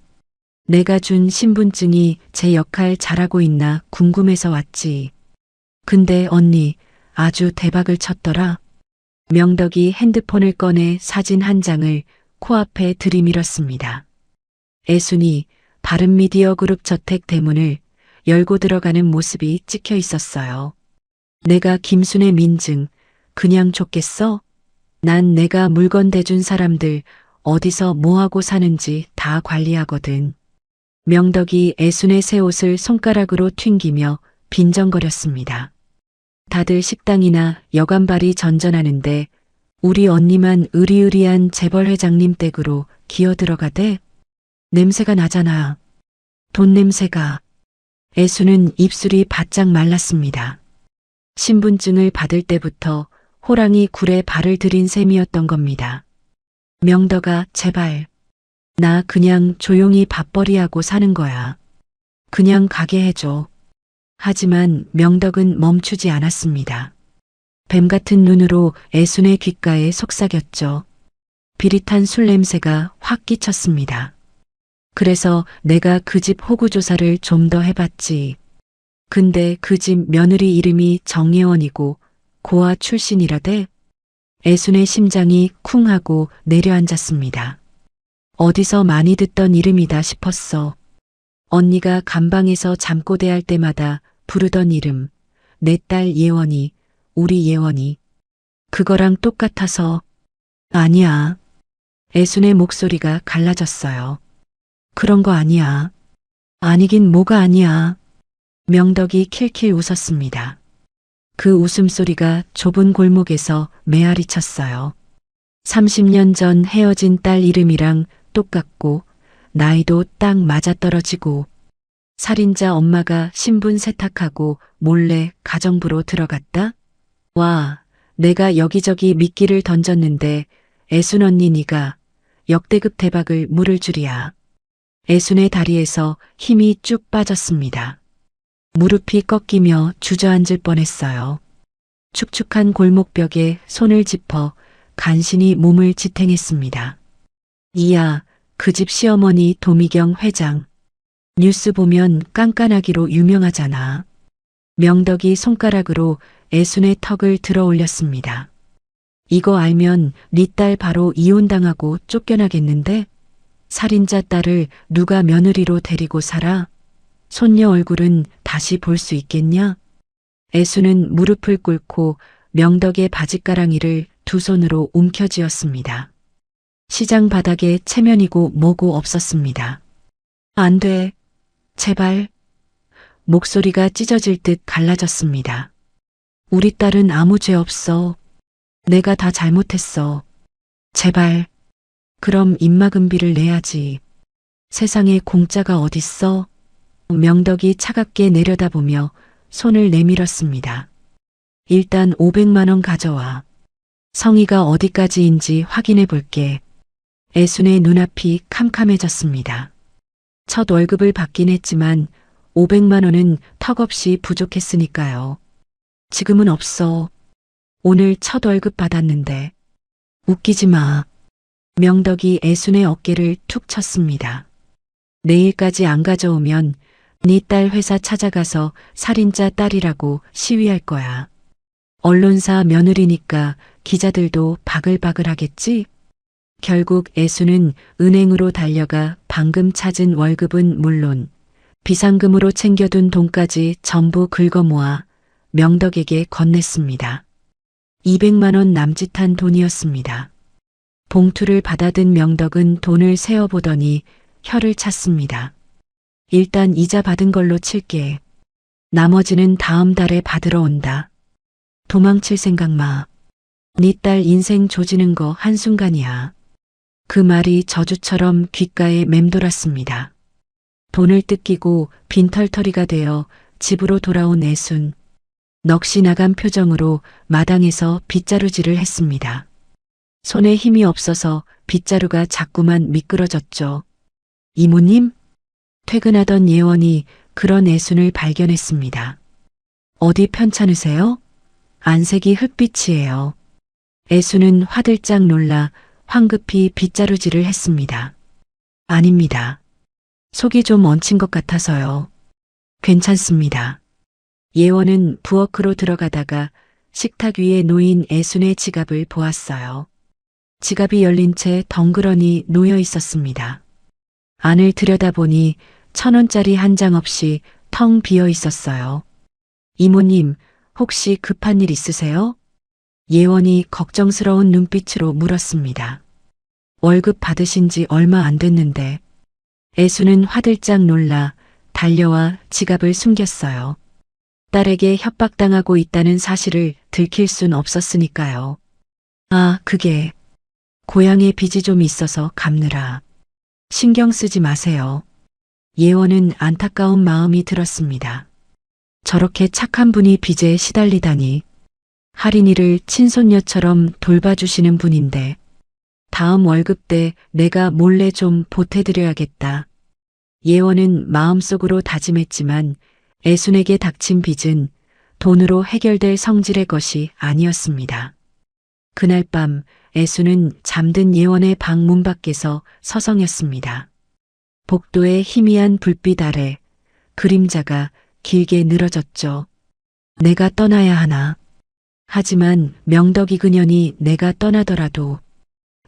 내가 준 신분증이 제 역할 잘하고 있나 궁금해서 왔지. 근데 언니 아주 대박을 쳤더라. 명덕이 핸드폰을 꺼내 사진 한 장을 코앞에 들이밀었습니다. 애순이 바른미디어 그룹 저택 대문을 열고 들어가는 모습이 찍혀 있었어요. 내가 김순의 민증 그냥 줬겠어? 난 내가 물건 대준 사람들 어디서 뭐하고 사는지 다 관리하거든. 명덕이 애순의 새 옷을 손가락으로 튕기며 빈정거렸습니다. 다들 식당이나 여간발이 전전하는데 우리 언니만 으리으리한 재벌 회장님 댁으로 기어들어가대? 냄새가 나잖아. 돈 냄새가. 애수는 입술이 바짝 말랐습니다. 신분증을 받을 때부터 호랑이 굴에 발을 들인 셈이었던 겁니다. 명덕아, 제발. 나 그냥 조용히 밥벌이하고 사는 거야. 그냥 가게 해줘. 하지만 명덕은 멈추지 않았습니다. 뱀 같은 눈으로 애순의 귓가에 속삭였죠. 비릿한 술 냄새가 확 끼쳤습니다. 그래서 내가 그 집 호구 조사를 좀 더 해봤지. 근데 그 집 며느리 이름이 정예원이고 고아 출신이라대. 애순의 심장이 쿵 하고 내려앉았습니다. 어디서 많이 듣던 이름이다 싶었어. 언니가 감방에서 잠꼬대할 때마다 부르던 이름, 내 딸 예원이, 우리 예원이. 그거랑 똑같아서. 아니야. 애순의 목소리가 갈라졌어요. 그런 거 아니야. 아니긴 뭐가 아니야. 명덕이 킬킬 웃었습니다. 그 웃음소리가 좁은 골목에서 메아리 쳤어요. 30년 전 헤어진 딸 이름이랑 똑같고 나이도 딱 맞아떨어지고 살인자 엄마가 신분 세탁하고 몰래 가정부로 들어갔다? 와, 내가 여기저기 미끼를 던졌는데 애순 언니 네가 역대급 대박을 물을 줄이야. 애순의 다리에서 힘이 쭉 빠졌습니다. 무릎이 꺾이며 주저앉을 뻔했어요. 축축한 골목벽에 손을 짚어 간신히 몸을 지탱했습니다. 이야, 그 집 시어머니 도미경 회장. 뉴스 보면 깐깐하기로 유명하잖아. 명덕이 손가락으로 애순의 턱을 들어 올렸습니다. 이거 알면 네 딸 바로 이혼당하고 쫓겨나겠는데? 살인자 딸을 누가 며느리로 데리고 살아? 손녀 얼굴은 다시 볼 수 있겠냐? 애수는 무릎을 꿇고 명덕의 바짓가랑이를 두 손으로 움켜쥐었습니다. 시장 바닥에 체면이고 뭐고 없었습니다. 안 돼. 제발. 목소리가 찢어질 듯 갈라졌습니다. 우리 딸은 아무 죄 없어. 내가 다 잘못했어. 제발. 그럼 입막음비를 내야지. 세상에 공짜가 어딨어? 명덕이 차갑게 내려다보며 손을 내밀었습니다. 일단 500만 원 가져와. 성의가 어디까지인지 확인해 볼게. 애순의 눈앞이 캄캄해졌습니다. 첫 월급을 받긴 했지만 500만 원은 턱없이 부족했으니까요. 지금은 없어. 오늘 첫 월급 받았는데. 웃기지 마. 명덕이 애순의 어깨를 툭 쳤습니다. 내일까지 안 가져오면 네 딸 회사 찾아가서 살인자 딸이라고 시위할 거야. 언론사 며느리니까 기자들도 바글바글 하겠지? 결국 애수는 은행으로 달려가 방금 찾은 월급은 물론 비상금으로 챙겨둔 돈까지 전부 긁어모아 명덕에게 건넸습니다. 200만 원 남짓한 돈이었습니다. 봉투를 받아든 명덕은 돈을 세어보더니 혀를 찼습니다. 일단 이자 받은 걸로 칠게. 나머지는 다음 달에 받으러 온다. 도망칠 생각 마. 네 딸 인생 조지는 거 한순간이야. 그 말이 저주처럼 귓가에 맴돌았습니다. 돈을 뜯기고 빈털터리가 되어 집으로 돌아온 애순. 넋이 나간 표정으로 마당에서 빗자루질을 했습니다. 손에 힘이 없어서 빗자루가 자꾸만 미끄러졌죠. 이모님? 퇴근하던 예원이 그런 애순을 발견했습니다. 어디 편찮으세요? 안색이 흑빛이에요. 애순은 화들짝 놀라 황급히 빗자루질을 했습니다. 아닙니다. 속이 좀 얹힌 것 같아서요. 괜찮습니다. 예원은 부엌으로 들어가다가 식탁 위에 놓인 애순의 지갑을 보았어요. 지갑이 열린 채 덩그러니 놓여 있었습니다. 안을 들여다보니 1,000원짜리 한 장 없이 텅 비어 있었어요. 이모님, 혹시 급한 일 있으세요? 예원이 걱정스러운 눈빛으로 물었습니다. 월급 받으신 지 얼마 안 됐는데. 애수는 화들짝 놀라 달려와 지갑을 숨겼어요. 딸에게 협박당하고 있다는 사실을 들킬 순 없었으니까요. 아, 그게 고향에 빚이 좀 있어서 갚느라. 신경 쓰지 마세요. 예원은 안타까운 마음이 들었습니다. 저렇게 착한 분이 빚에 시달리다니. 할인이를 친손녀처럼 돌봐주시는 분인데 다음 월급 때 내가 몰래 좀 보태드려야겠다. 예원은 마음속으로 다짐했지만 애순에게 닥친 빚은 돈으로 해결될 성질의 것이 아니었습니다. 그날 밤 애순은 잠든 예원의 방 문 밖에서 서성였습니다. 복도의 희미한 불빛 아래 그림자가 길게 늘어졌죠. 내가 떠나야 하나. 하지만 명덕이 그년이 내가 떠나더라도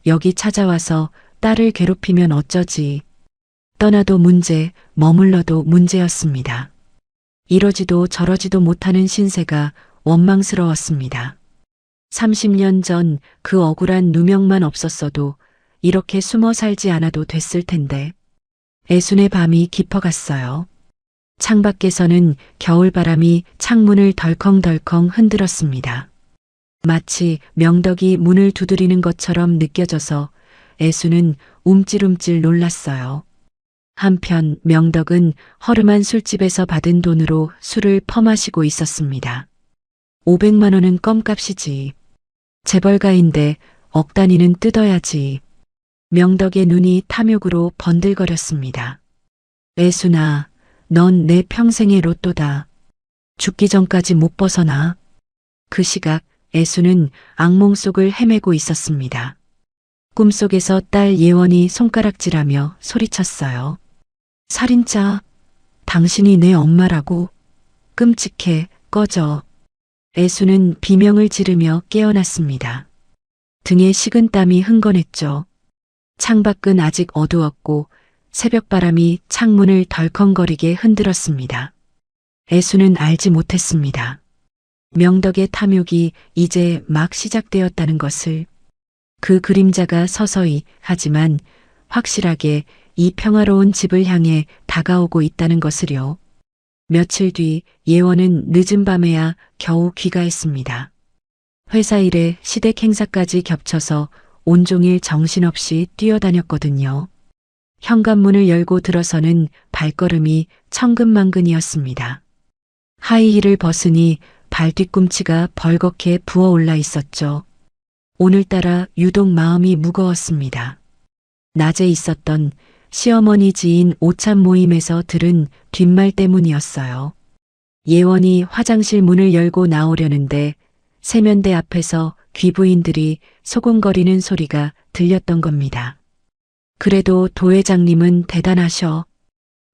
여기 찾아와서 딸을 괴롭히면 어쩌지. 떠나도 문제, 머물러도 문제였습니다. 이러지도 저러지도 못하는 신세가 원망스러웠습니다. 30년 전 그 억울한 누명만 없었어도 이렇게 숨어 살지 않아도 됐을 텐데. 애순의 밤이 깊어갔어요. 창밖에서는 겨울바람이 창문을 덜컹덜컹 흔들었습니다. 마치 명덕이 문을 두드리는 것처럼 느껴져서 애수는 움찔움찔 놀랐어요. 한편 명덕은 허름한 술집에서 받은 돈으로 술을 퍼마시고 있었습니다. 500만 원은 껌값이지. 재벌가인데 억 단위는 뜯어야지. 명덕의 눈이 탐욕으로 번들거렸습니다. 애순아, 넌 내 평생의 로또다. 죽기 전까지 못 벗어나. 그 시각 애수는 악몽 속을 헤매고 있었습니다. 꿈속에서 딸 예원이 손가락질하며 소리쳤어요. 살인자, 당신이 내 엄마라고. 끔찍해, 꺼져. 애수는 비명을 지르며 깨어났습니다. 등에 식은땀이 흥건했죠. 창밖은 아직 어두웠고 새벽바람이 창문을 덜컹거리게 흔들었습니다. 애수는 알지 못했습니다. 명덕의 탐욕이 이제 막 시작되었다는 것을. 그 그림자가 서서히 하지만 확실하게 이 평화로운 집을 향해 다가오고 있다는 것을요. 며칠 뒤 예원은 늦은 밤에야 겨우 귀가했습니다. 회사 일에 시댁 행사까지 겹쳐서 온종일 정신없이 뛰어다녔거든요. 현관문을 열고 들어서는 발걸음이 천근만근이었습니다. 하이힐을 벗으니 발 뒤꿈치가 벌겋게 부어올라 있었죠. 오늘따라 유독 마음이 무거웠습니다. 낮에 있었던 시어머니 지인 오찬 모임에서 들은 뒷말 때문이었어요. 예원이 화장실 문을 열고 나오려는데 세면대 앞에서 귀부인들이 소곤거리는 소리가 들렸던 겁니다. 그래도 도 회장님은 대단하셔.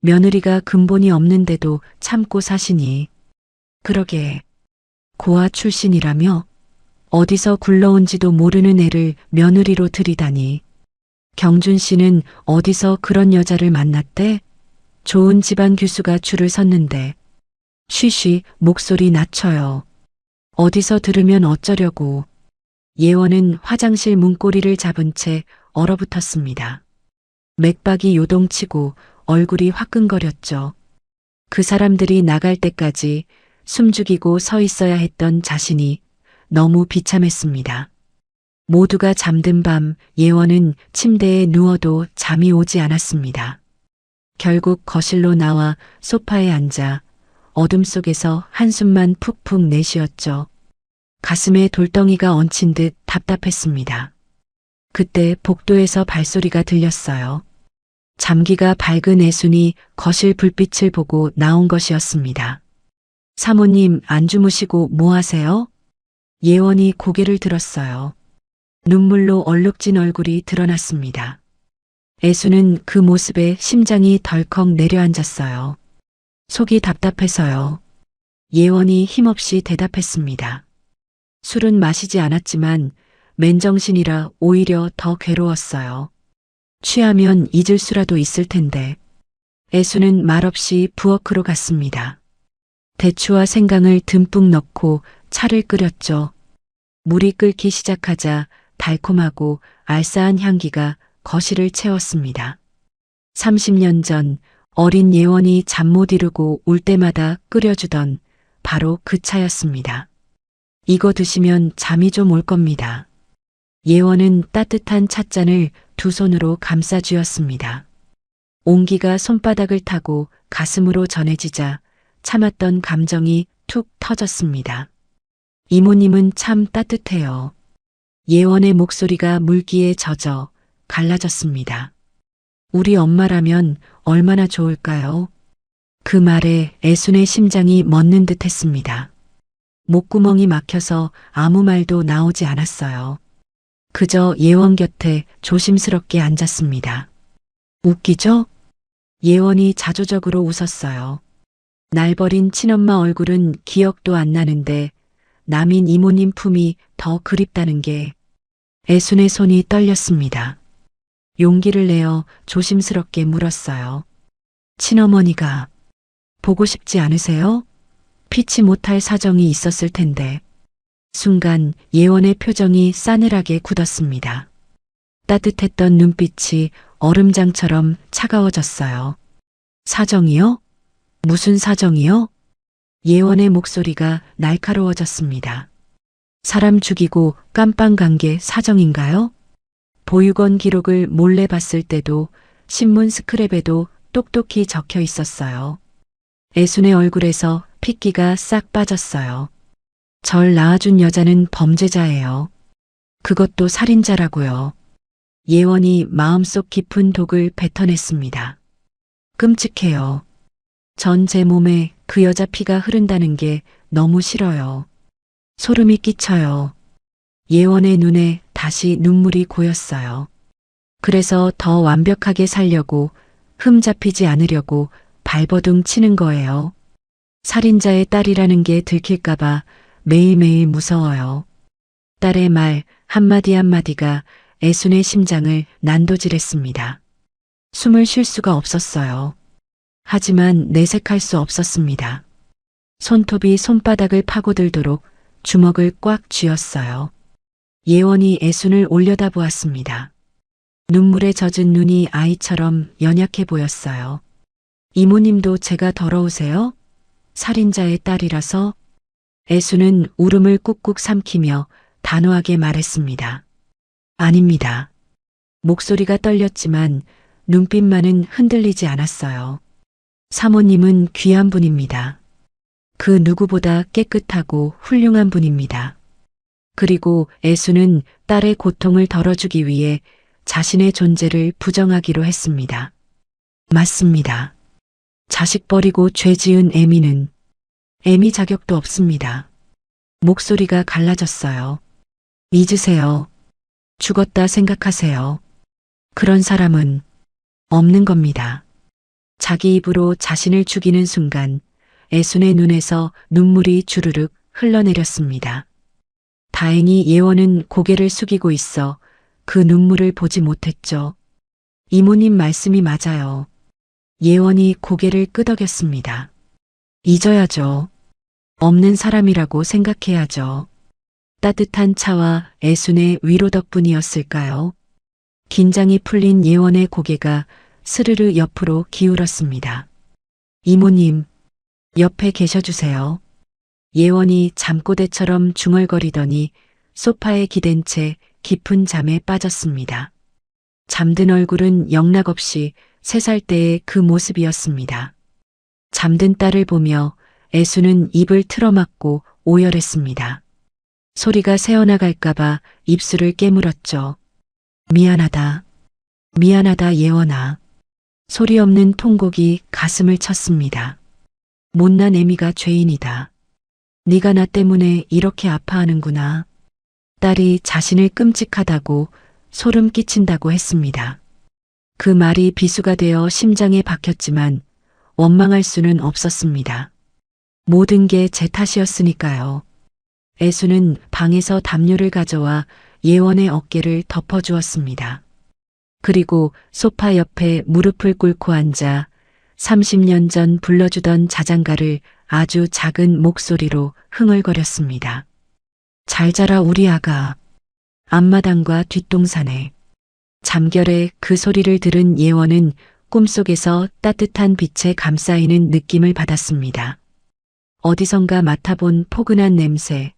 며느리가 근본이 없는데도 참고 사시니. 그러게. 고아 출신이라며 어디서 굴러온지도 모르는 애를 며느리로 들이다니. 경준 씨는 어디서 그런 여자를 만났대? 좋은 집안 교수가 줄을 섰는데. 쉬쉬, 목소리 낮춰요. 어디서 들으면 어쩌려고. 예원은 화장실 문고리를 잡은 채 얼어붙었습니다. 맥박이 요동치고 얼굴이 화끈거렸죠. 그 사람들이 나갈 때까지 숨죽이고 서 있어야 했던 자신이 너무 비참했습니다. 모두가 잠든 밤 예원은 침대에 누워도 잠이 오지 않았습니다. 결국 거실로 나와 소파에 앉아 어둠 속에서 한숨만 푹푹 내쉬었죠. 가슴에 돌덩이가 얹힌 듯 답답했습니다. 그때 복도에서 발소리가 들렸어요. 잠기가 밝은 애순이 거실 불빛을 보고 나온 것이었습니다. 사모님 안 주무시고 뭐 하세요? 예원이 고개를 들었어요. 눈물로 얼룩진 얼굴이 드러났습니다. 애수는 그 모습에 심장이 덜컥 내려앉았어요. 속이 답답해서요. 예원이 힘없이 대답했습니다. 술은 마시지 않았지만 맨정신이라 오히려 더 괴로웠어요. 취하면 잊을 수라도 있을 텐데. 애수는 말없이 부엌으로 갔습니다. 대추와 생강을 듬뿍 넣고 차를 끓였죠. 물이 끓기 시작하자 달콤하고 알싸한 향기가 거실을 채웠습니다. 30년 전 어린 예원이 잠 못 이루고 울 때마다 끓여주던 바로 그 차였습니다. 이거 드시면 잠이 좀 올 겁니다. 예원은 따뜻한 찻잔을 두 손으로 감싸 쥐었습니다. 온기가 손바닥을 타고 가슴으로 전해지자 참았던 감정이 툭 터졌습니다. 이모님은 참 따뜻해요. 예원의 목소리가 물기에 젖어 갈라졌습니다. 우리 엄마라면 얼마나 좋을까요? 그 말에 애순의 심장이 멎는 듯 했습니다. 목구멍이 막혀서 아무 말도 나오지 않았어요. 그저 예원 곁에 조심스럽게 앉았습니다. 웃기죠? 예원이 자조적으로 웃었어요. 날 버린 친엄마 얼굴은 기억도 안 나는데 남인 이모님 품이 더 그립다는 게. 애순의 손이 떨렸습니다. 용기를 내어 조심스럽게 물었어요. 친어머니가 보고 싶지 않으세요? 피치 못할 사정이 있었을 텐데. 순간 예원의 표정이 싸늘하게 굳었습니다. 따뜻했던 눈빛이 얼음장처럼 차가워졌어요. 사정이요? 무슨 사정이요? 예원의 목소리가 날카로워졌습니다. 사람 죽이고 깜빵 간 게 사정인가요? 보육원 기록을 몰래 봤을 때도 신문 스크랩에도 똑똑히 적혀 있었어요. 애순의 얼굴에서 핏기가 싹 빠졌어요. 절 낳아준 여자는 범죄자예요. 그것도 살인자라고요. 예원이 마음속 깊은 독을 뱉어냈습니다. 끔찍해요. 전 제 몸에 그 여자 피가 흐른다는 게 너무 싫어요. 소름이 끼쳐요. 예원의 눈에 다시 눈물이 고였어요. 그래서 더 완벽하게 살려고 흠 잡히지 않으려고 발버둥 치는 거예요. 살인자의 딸이라는 게 들킬까봐 매일매일 무서워요. 딸의 말 한마디 한마디가 애순의 심장을 난도질했습니다. 숨을 쉴 수가 없었어요. 하지만 내색할 수 없었습니다. 손톱이 손바닥을 파고들도록 주먹을 꽉 쥐었어요. 예원이 애순을 올려다보았습니다. 눈물에 젖은 눈이 아이처럼 연약해 보였어요. 이모님도 제가 더러우세요? 살인자의 딸이라서? 애순은 울음을 꾹꾹 삼키며 단호하게 말했습니다. 아닙니다. 목소리가 떨렸지만 눈빛만은 흔들리지 않았어요. 사모님은 귀한 분입니다. 그 누구보다 깨끗하고 훌륭한 분입니다. 그리고 애수는 딸의 고통을 덜어주기 위해 자신의 존재를 부정하기로 했습니다. 맞습니다. 자식 버리고 죄 지은 애미는 애미 자격도 없습니다. 목소리가 갈라졌어요. 잊으세요. 죽었다 생각하세요. 그런 사람은 없는 겁니다. 자기 입으로 자신을 죽이는 순간 애순의 눈에서 눈물이 주르륵 흘러내렸습니다. 다행히 예원은 고개를 숙이고 있어 그 눈물을 보지 못했죠. 이모님 말씀이 맞아요. 예원이 고개를 끄덕였습니다. 잊어야죠. 없는 사람이라고 생각해야죠. 따뜻한 차와 애순의 위로 덕분이었을까요? 긴장이 풀린 예원의 고개가 스르르 옆으로 기울었습니다. 이모님, 옆에 계셔주세요. 예원이 잠꼬대처럼 중얼거리더니 소파에 기댄 채 깊은 잠에 빠졌습니다. 잠든 얼굴은 영락없이 3살 때의 그 모습이었습니다. 잠든 딸을 보며 애수는 입을 틀어막고 오열했습니다. 소리가 새어나갈까봐 입술을 깨물었죠. 미안하다. 미안하다 예원아. 소리 없는 통곡이 가슴을 쳤습니다. 못난 애미가 죄인이다. 네가 나 때문에 이렇게 아파하는구나. 딸이 자신을 끔찍하다고 소름 끼친다고 했습니다. 그 말이 비수가 되어 심장에 박혔지만 원망할 수는 없었습니다. 모든 게 제 탓이었으니까요. 애수는 방에서 담요를 가져와 예원의 어깨를 덮어주었습니다. 그리고 소파 옆에 무릎을 꿇고 앉아 30년 전 불러주던 자장가를 아주 작은 목소리로 흥얼거렸습니다. 잘 자라 우리 아가. 앞마당과 뒷동산에. 잠결에 그 소리를 들은 예원은 꿈속에서 따뜻한 빛에 감싸이는 느낌을 받았습니다. 어디선가 맡아본 포근한 냄새,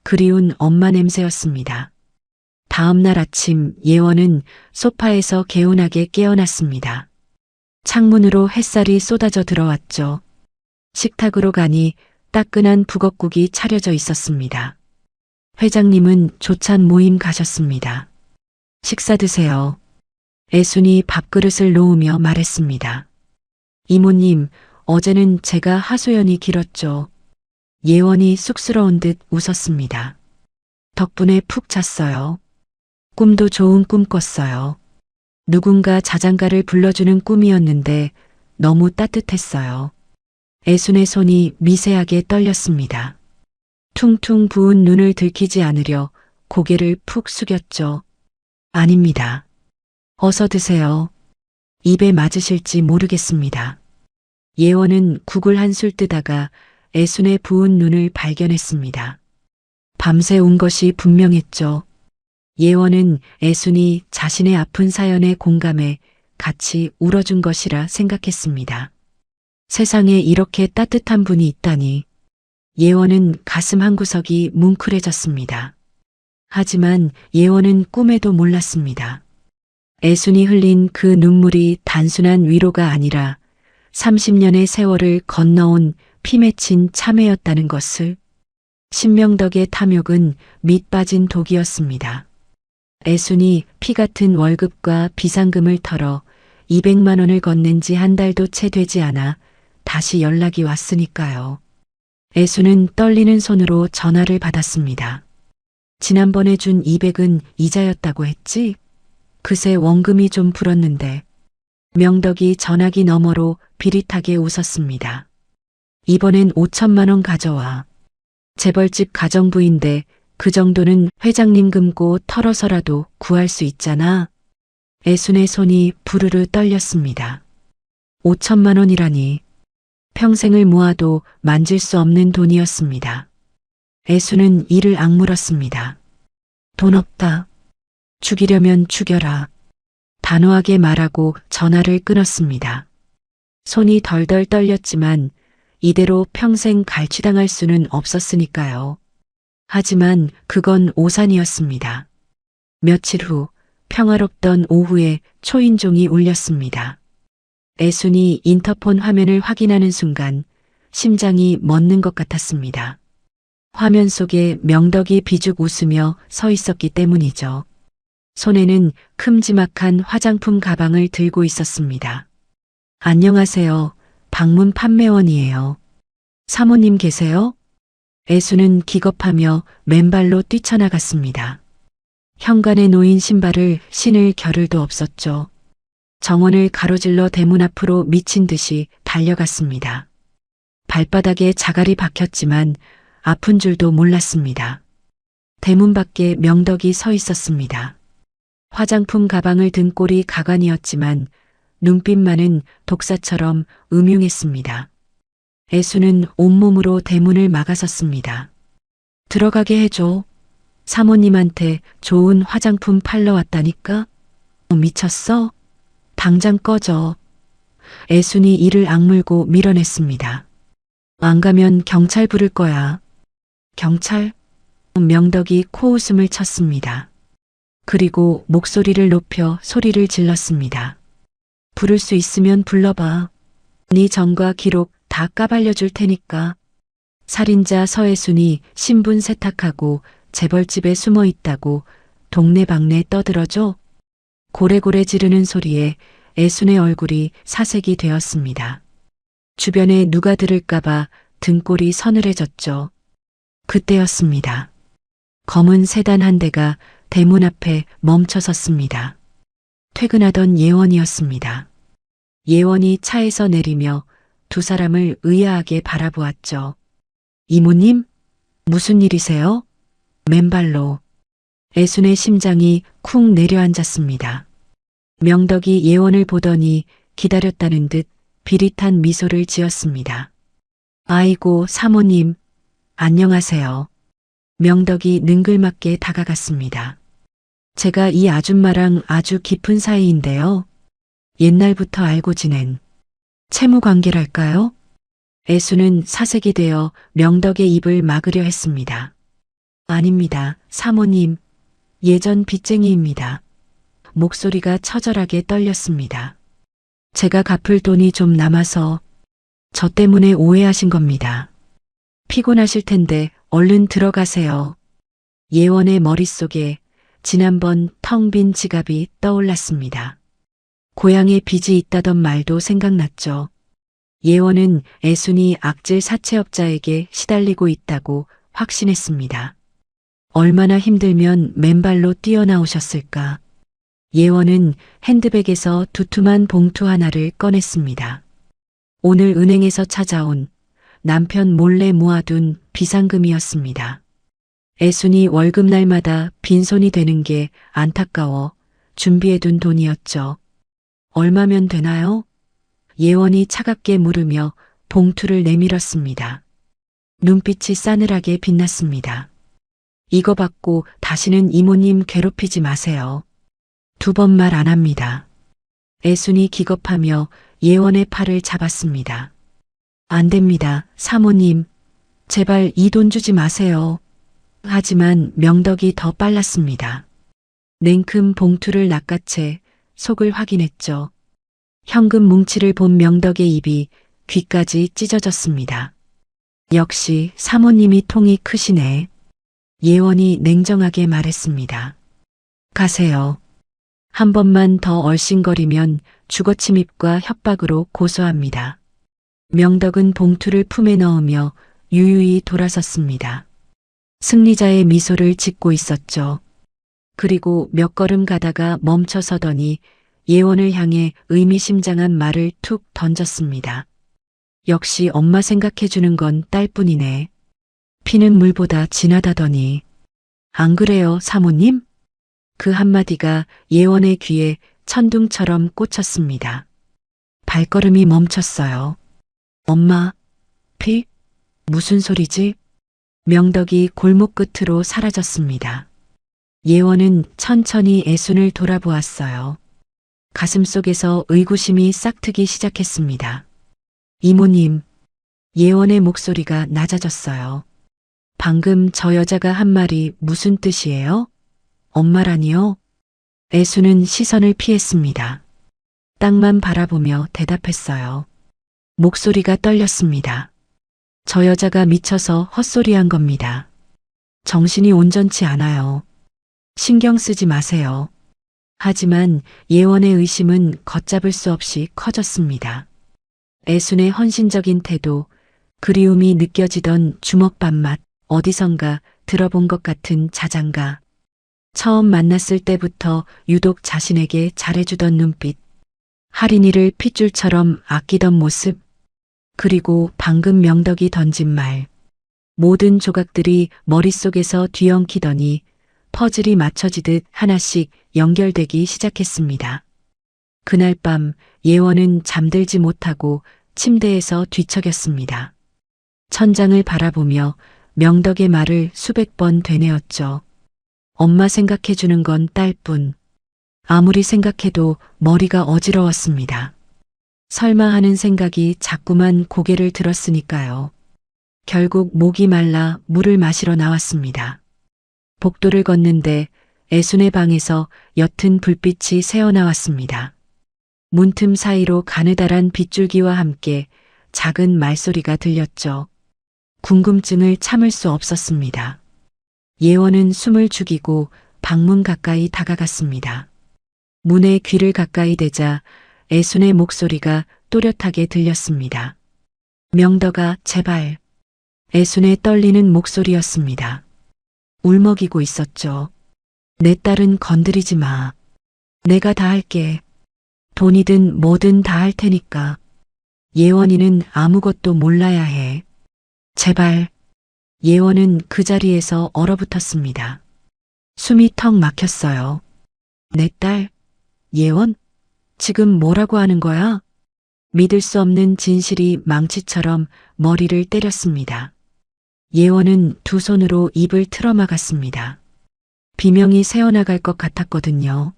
그리운 엄마 냄새였습니다. 다음 날 아침 예원은 소파에서 개운하게 깨어났습니다. 창문으로 햇살이 쏟아져 들어왔죠. 식탁으로 가니 따끈한 북엇국이 차려져 있었습니다. 회장님은 조찬 모임 가셨습니다. 식사 드세요. 애순이 밥그릇을 놓으며 말했습니다. 이모님, 어제는 제가 하소연이 길었죠. 예원이 쑥스러운 듯 웃었습니다. 덕분에 푹 잤어요. 꿈도 좋은 꿈 꿨어요. 누군가 자장가를 불러주는 꿈이었는데 너무 따뜻했어요. 애순의 손이 미세하게 떨렸습니다. 퉁퉁 부은 눈을 들키지 않으려 고개를 푹 숙였죠. 아닙니다. 어서 드세요. 입에 맞으실지 모르겠습니다. 예원은 국을 한술 뜨다가 애순의 부은 눈을 발견했습니다. 밤새 운 것이 분명했죠. 예원은 애순이 자신의 아픈 사연에 공감해 같이 울어준 것이라 생각했습니다. 세상에 이렇게 따뜻한 분이 있다니. 예원은 가슴 한구석이 뭉클해졌습니다. 하지만 예원은 꿈에도 몰랐습니다. 애순이 흘린 그 눈물이 단순한 위로가 아니라 30년의 세월을 건너온 피 맺힌 참회였다는 것을. 신명덕의 탐욕은 밑 빠진 독이었습니다. 애순이 피 같은 월급과 비상금을 털어 200만 원을 건넨 지 한 달도 채 되지 않아 다시 연락이 왔으니까요. 애수는 떨리는 손으로 전화를 받았습니다. 지난번에 준 200은 이자였다고 했지? 그새 원금이 좀 불었는데. 명덕이 전화기 너머로 비릿하게 웃었습니다. 이번엔 5천만 원 가져와. 재벌집 가정부인데 그 정도는 회장님 금고 털어서라도 구할 수 있잖아. 애순의 손이 부르르 떨렸습니다. 5천만 원이라니. 평생을 모아도 만질 수 없는 돈이었습니다. 애순은 이를 악물었습니다. 돈 없다. 죽이려면 죽여라. 단호하게 말하고 전화를 끊었습니다. 손이 덜덜 떨렸지만 이대로 평생 갈취당할 수는 없었으니까요. 하지만 그건 오산이었습니다. 며칠 후 평화롭던 오후에 초인종이 울렸습니다. 애순이 인터폰 화면을 확인하는 순간 심장이 멎는 것 같았습니다. 화면 속에 명덕이 비죽 웃으며 서 있었기 때문이죠. 손에는 큼지막한 화장품 가방을 들고 있었습니다. 안녕하세요. 방문 판매원이에요. 사모님 계세요? 애수는 기겁하며 맨발로 뛰쳐나갔습니다. 현관에 놓인 신발을 신을 겨를도 없었죠. 정원을 가로질러 대문 앞으로 미친 듯이 달려갔습니다. 발바닥에 자갈이 박혔지만 아픈 줄도 몰랐습니다. 대문 밖에 명덕이 서 있었습니다. 화장품 가방을 든 꼴이 가관이었지만 눈빛만은 독사처럼 음흉했습니다. 애수는 온몸으로 대문을 막아섰습니다. 들어가게 해줘. 사모님한테 좋은 화장품 팔러 왔다니까? 미쳤어? 당장 꺼져. 애순이 이를 악물고 밀어냈습니다. 안 가면 경찰 부를 거야. 경찰? 명덕이 코웃음을 쳤습니다. 그리고 목소리를 높여 소리를 질렀습니다. 부를 수 있으면 불러봐. 네 전과 기록 다 까발려 줄 테니까. 살인자 서애순이 신분 세탁하고 재벌집에 숨어 있다고 동네방네 떠들어줘. 고래고래 지르는 소리에 애순의 얼굴이 사색이 되었습니다. 주변에 누가 들을까봐 등골이 서늘해졌죠. 그때였습니다. 검은 세단 한 대가 대문 앞에 멈춰 섰습니다. 퇴근하던 예원이었습니다. 예원이 차에서 내리며 두 사람을 의아하게 바라보았죠. 이모님? 무슨 일이세요? 맨발로. 애순의 심장이 쿵 내려앉았습니다. 명덕이 예원을 보더니 기다렸다는 듯 비릿한 미소를 지었습니다. 아이고 사모님, 안녕하세요. 명덕이 능글맞게 다가갔습니다. 제가 이 아줌마랑 아주 깊은 사이인데요. 옛날부터 알고 지낸 채무 관계랄까요? 애수는 사색이 되어 명덕의 입을 막으려 했습니다. 아닙니다, 사모님. 예전 빚쟁이입니다. 목소리가 처절하게 떨렸습니다. 제가 갚을 돈이 좀 남아서 저 때문에 오해하신 겁니다. 피곤하실 텐데 얼른 들어가세요. 예원의 머릿속에 지난번 텅 빈 지갑이 떠올랐습니다. 고향에 빚이 있다던 말도 생각났죠. 예원은 애순이 악질 사채업자에게 시달리고 있다고 확신했습니다. 얼마나 힘들면 맨발로 뛰어나오셨을까. 예원은 핸드백에서 두툼한 봉투 하나를 꺼냈습니다. 오늘 은행에서 찾아온 남편 몰래 모아둔 비상금이었습니다. 애순이 월급날마다 빈손이 되는 게 안타까워 준비해둔 돈이었죠. 얼마면 되나요? 예원이 차갑게 물으며 봉투를 내밀었습니다. 눈빛이 싸늘하게 빛났습니다. 이거 받고 다시는 이모님 괴롭히지 마세요. 두 번 말 안 합니다. 애순이 기겁하며 예원의 팔을 잡았습니다. 안 됩니다, 사모님. 제발 이 돈 주지 마세요. 하지만 명덕이 더 빨랐습니다. 냉큼 봉투를 낚아채 속을 확인했죠. 현금 뭉치를 본 명덕의 입이 귀까지 찢어졌습니다. 역시 사모님이 통이 크시네. 예원이 냉정하게 말했습니다. 가세요. 한 번만 더 얼씬거리면 주거침입과 협박으로 고소합니다. 명덕은 봉투를 품에 넣으며 유유히 돌아섰습니다. 승리자의 미소를 짓고 있었죠. 그리고 몇 걸음 가다가 멈춰서더니 예원을 향해 의미심장한 말을 툭 던졌습니다. 역시 엄마 생각해주는 건 딸뿐이네. 피는 물보다 진하다더니. 안 그래요, 사모님? 그 한마디가 예원의 귀에 천둥처럼 꽂혔습니다. 발걸음이 멈췄어요. 엄마, 피? 무슨 소리지? 명덕이 골목 끝으로 사라졌습니다. 예원은 천천히 애순을 돌아보았어요. 가슴속에서 의구심이 싹트기 시작했습니다. 이모님, 예원의 목소리가 낮아졌어요. 방금 저 여자가 한 말이 무슨 뜻이에요? 엄마라니요? 애순은 시선을 피했습니다. 땅만 바라보며 대답했어요. 목소리가 떨렸습니다. 저 여자가 미쳐서 헛소리한 겁니다. 정신이 온전치 않아요. 신경 쓰지 마세요. 하지만 예원의 의심은 걷잡을 수 없이 커졌습니다. 애순의 헌신적인 태도, 그리움이 느껴지던 주먹밥 맛, 어디선가 들어본 것 같은 자장가. 처음 만났을 때부터 유독 자신에게 잘해주던 눈빛, 할인이를 핏줄처럼 아끼던 모습, 그리고 방금 명덕이 던진 말. 모든 조각들이 머릿속에서 뒤엉키더니 퍼즐이 맞춰지듯 하나씩 연결되기 시작했습니다. 그날 밤 예원은 잠들지 못하고 침대에서 뒤척였습니다. 천장을 바라보며 명덕의 말을 수백 번 되뇌었죠. 엄마 생각해주는 건 딸뿐. 아무리 생각해도 머리가 어지러웠습니다. 설마 하는 생각이 자꾸만 고개를 들었으니까요. 결국 목이 말라 물을 마시러 나왔습니다. 복도를 걷는데 애순의 방에서 옅은 불빛이 새어나왔습니다. 문틈 사이로 가느다란 빗줄기와 함께 작은 말소리가 들렸죠. 궁금증을 참을 수 없었습니다. 예원은 숨을 죽이고 방문 가까이 다가갔습니다. 문에 귀를 가까이 대자 애순의 목소리가 또렷하게 들렸습니다. 명덕아, 제발. 애순의 떨리는 목소리였습니다. 울먹이고 있었죠. 내 딸은 건드리지 마. 내가 다 할게. 돈이든 뭐든 다 할 테니까. 예원이는 아무것도 몰라야 해. 제발. 예원은 그 자리에서 얼어붙었습니다. 숨이 턱 막혔어요. 내 딸, 예원? 지금 뭐라고 하는 거야? 믿을 수 없는 진실이 망치처럼 머리를 때렸습니다. 예원은 두 손으로 입을 틀어막았습니다. 비명이 새어나갈 것 같았거든요.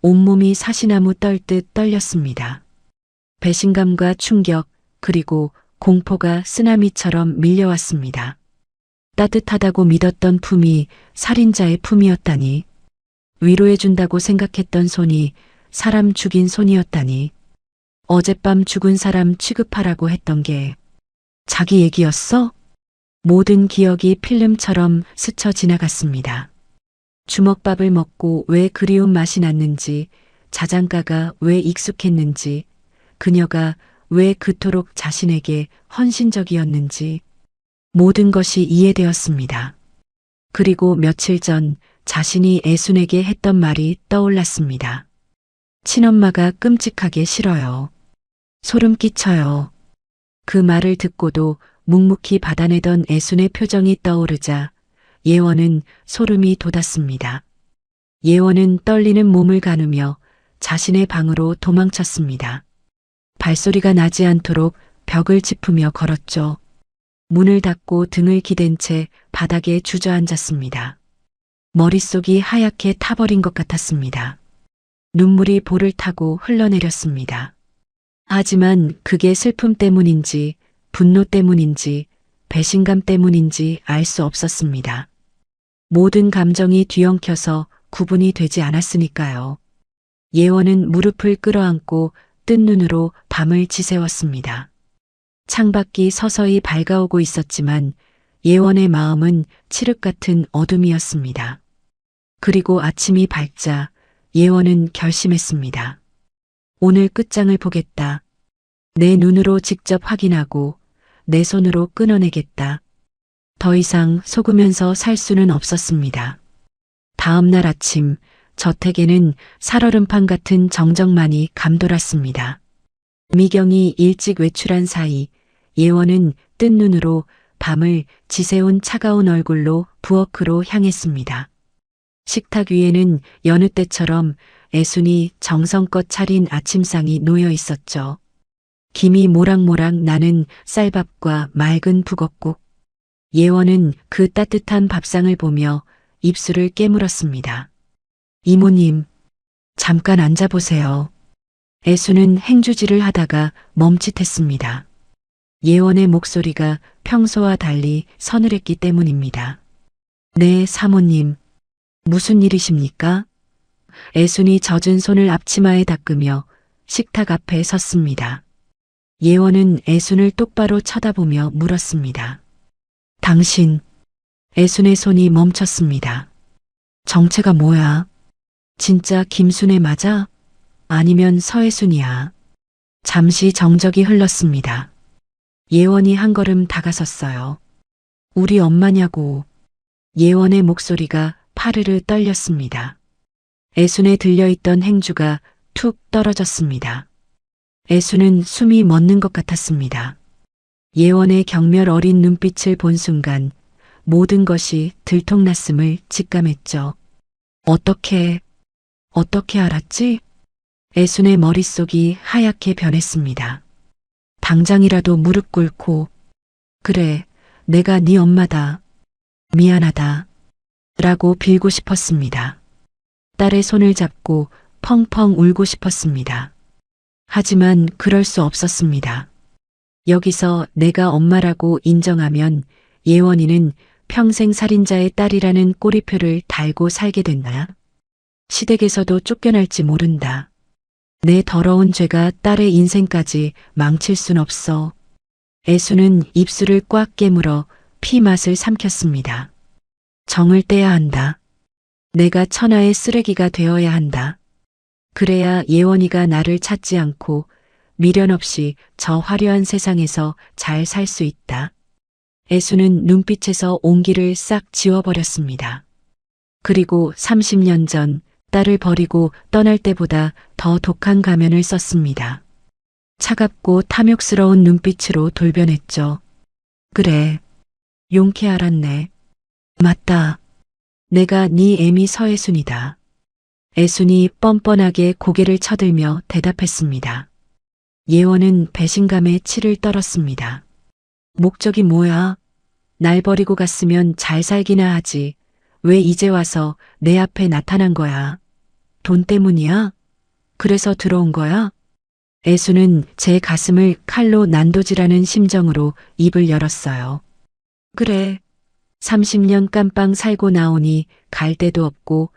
온몸이 사시나무 떨듯 떨렸습니다. 배신감과 충격, 그리고 공포가 쓰나미처럼 밀려왔습니다. 따뜻하다고 믿었던 품이 살인자의 품이었다니. 위로해준다고 생각했던 손이 사람 죽인 손이었다니. 어젯밤 죽은 사람 취급하라고 했던 게 자기 얘기였어? 모든 기억이 필름처럼 스쳐 지나갔습니다. 주먹밥을 먹고 왜 그리운 맛이 났는지, 자장가가 왜 익숙했는지, 그녀가 왜 그토록 자신에게 헌신적이었는지, 모든 것이 이해되었습니다. 그리고 며칠 전 자신이 애순에게 했던 말이 떠올랐습니다. 친엄마가 끔찍하게 싫어요. 소름 끼쳐요. 그 말을 듣고도 묵묵히 받아내던 애순의 표정이 떠오르자 예원은 소름이 돋았습니다. 예원은 떨리는 몸을 가누며 자신의 방으로 도망쳤습니다. 발소리가 나지 않도록 벽을 짚으며 걸었죠. 문을 닫고 등을 기댄 채 바닥에 주저앉았습니다. 머릿속이 하얗게 타버린 것 같았습니다. 눈물이 볼을 타고 흘러내렸습니다. 하지만 그게 슬픔 때문인지 분노 때문인지 배신감 때문인지 알 수 없었습니다. 모든 감정이 뒤엉켜서 구분이 되지 않았으니까요. 예원은 무릎을 끌어안고 뜬 눈으로 밤을 지새웠습니다. 창밖이 서서히 밝아오고 있었지만 예원의 마음은 칠흑 같은 어둠이었습니다. 그리고 아침이 밝자 예원은 결심했습니다. 오늘 끝장을 보겠다. 내 눈으로 직접 확인하고 내 손으로 끊어내겠다. 더 이상 속으면서 살 수는 없었습니다. 다음 날 아침 저택에는 살얼음판 같은 정적만이 감돌았습니다. 미경이 일찍 외출한 사이 예원은 뜬 눈으로 밤을 지새운 차가운 얼굴로 부엌으로 향했습니다. 식탁 위에는 여느 때처럼 애순이 정성껏 차린 아침상이 놓여 있었죠. 김이 모락모락 나는 쌀밥과 맑은 북엇국. 예원은 그 따뜻한 밥상을 보며 입술을 깨물었습니다. 이모님, 잠깐 앉아보세요. 애수는 행주질을 하다가 멈칫했습니다. 예원의 목소리가 평소와 달리 서늘했기 때문입니다. 네, 사모님. 무슨 일이십니까? 애순이 젖은 손을 앞치마에 닦으며 식탁 앞에 섰습니다. 예원은 애순을 똑바로 쳐다보며 물었습니다. 당신, 애순의 손이 멈췄습니다. 정체가 뭐야? 진짜 김순애 맞아? 아니면 서애순이야? 잠시 정적이 흘렀습니다. 예원이 한 걸음 다가섰어요. 우리 엄마냐고. 예원의 목소리가 파르르 떨렸습니다. 애순에 들려있던 행주가 툭 떨어졌습니다. 애순은 숨이 멎는 것 같았습니다. 예원의 경멸 어린 눈빛을 본 순간 모든 것이 들통났음을 직감했죠. 어떻게 알았지? 애순의 머릿속이 하얗게 변했습니다. 당장이라도 무릎 꿇고 그래, 내가 네 엄마다. 미안하다. 라고 빌고 싶었습니다. 딸의 손을 잡고 펑펑 울고 싶었습니다. 하지만 그럴 수 없었습니다. 여기서 내가 엄마라고 인정하면 예원이는 평생 살인자의 딸이라는 꼬리표를 달고 살게 된다. 시댁에서도 쫓겨날지 모른다. 내 더러운 죄가 딸의 인생까지 망칠 순 없어. 애수는 입술을 꽉 깨물어 피 맛을 삼켰습니다. 정을 떼야 한다. 내가 천하의 쓰레기가 되어야 한다. 그래야 예원이가 나를 찾지 않고 미련 없이 저 화려한 세상에서 잘 살 수 있다. 애수는 눈빛에서 온기를 싹 지워버렸습니다. 그리고 30년 전 딸을 버리고 떠날 때보다 더 독한 가면을 썼습니다. 차갑고 탐욕스러운 눈빛으로 돌변했죠. 그래, 용케 알았네. 맞다. 내가 네 애미 서애순이다. 애순이 뻔뻔하게 고개를 쳐들며 대답했습니다. 예원은 배신감에 치를 떨었습니다. 목적이 뭐야? 날 버리고 갔으면 잘 살기나 하지. 왜 이제 와서 내 앞에 나타난 거야? 돈 때문이야? 그래서 들어온 거야? 애수는 제 가슴을 칼로 난도질하는 심정으로 입을 열었어요. 그래. 30년 깜빵 살고 나오니 갈 데도 없고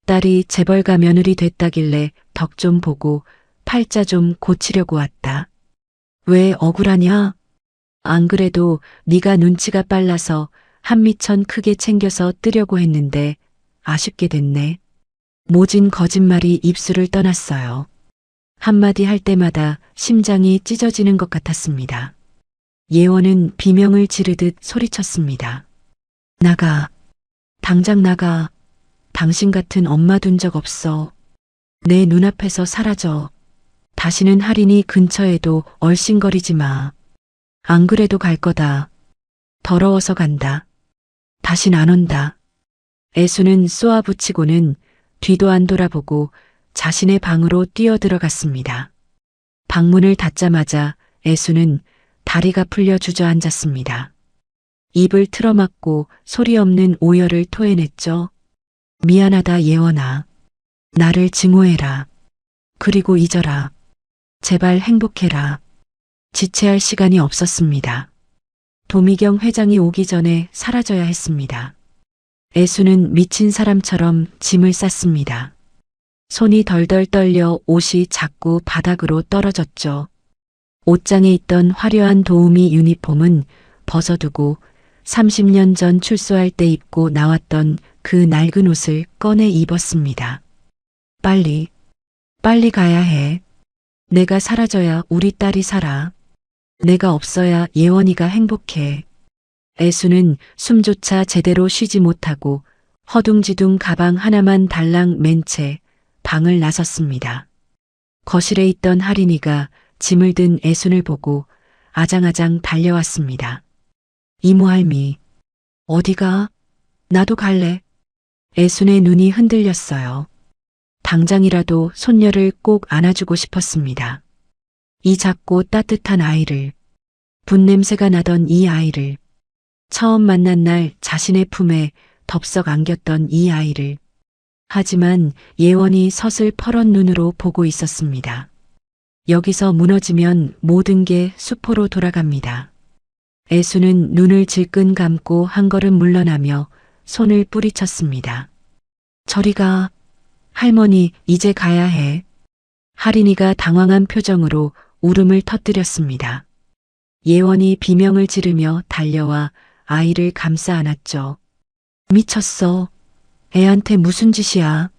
딸이 재벌가 며느리 됐다길래 덕 좀 보고 팔자 좀 고치려고 왔다. 왜 억울하냐? 안 그래도 네가 눈치가 빨라서 한미천 크게 챙겨서 뜨려고 했는데 아쉽게 됐네. 모진 거짓말이 입술을 떠났어요. 한마디 할 때마다 심장이 찢어지는 것 같았습니다. 예원은 비명을 지르듯 소리쳤습니다. 나가. 당장 나가. 당신 같은 엄마 둔 적 없어. 내 눈앞에서 사라져. 다시는 할인이 근처에도 얼씬거리지 마. 안 그래도 갈 거다. 더러워서 간다. 다신 안 온다. 애수는 쏘아붙이고는 뒤도 안 돌아보고 자신의 방으로 뛰어들어갔습니다. 방문을 닫자마자 애수는 다리가 풀려 주저앉았습니다. 입을 틀어막고 소리 없는 오열을 토해냈죠. 미안하다 예원아. 나를 증오해라. 그리고 잊어라. 제발 행복해라. 지체할 시간이 없었습니다. 도미경 회장이 오기 전에 사라져야 했습니다. 애수는 미친 사람처럼 짐을 쌌습니다. 손이 덜덜 떨려 옷이 자꾸 바닥으로 떨어졌죠. 옷장에 있던 화려한 도우미 유니폼은 벗어두고 30년 전 출소할 때 입고 나왔던 그 낡은 옷을 꺼내 입었습니다. 빨리 가야 해. 내가 사라져야 우리 딸이 살아. 내가 없어야 예원이가 행복해. 애수는 숨조차 제대로 쉬지 못하고 허둥지둥 가방 하나만 달랑 맨 채 방을 나섰습니다. 거실에 있던 할인이가 짐을 든 애순을 보고 아장아장 달려왔습니다. 이모 할미, 어디가? 나도 갈래. 애순의 눈이 흔들렸어요. 당장이라도 손녀를 꼭 안아주고 싶었습니다. 이 작고 따뜻한 아이를, 분냄새가 나던 이 아이를, 처음 만난 날 자신의 품에 덥석 안겼던 이 아이를. 하지만 예원이 서슬퍼런 눈으로 보고 있었습니다. 여기서 무너지면 모든 게 수포로 돌아갑니다. 애수는 눈을 질끈 감고 한 걸음 물러나며 손을 뿌리쳤습니다. 저리 가. 할머니, 이제 가야 해. 할인이가 당황한 표정으로 울음을 터뜨렸습니다. 예원이 비명을 지르며 달려와 아이를 감싸 안았죠. 미쳤어. 애한테 무슨 짓이야.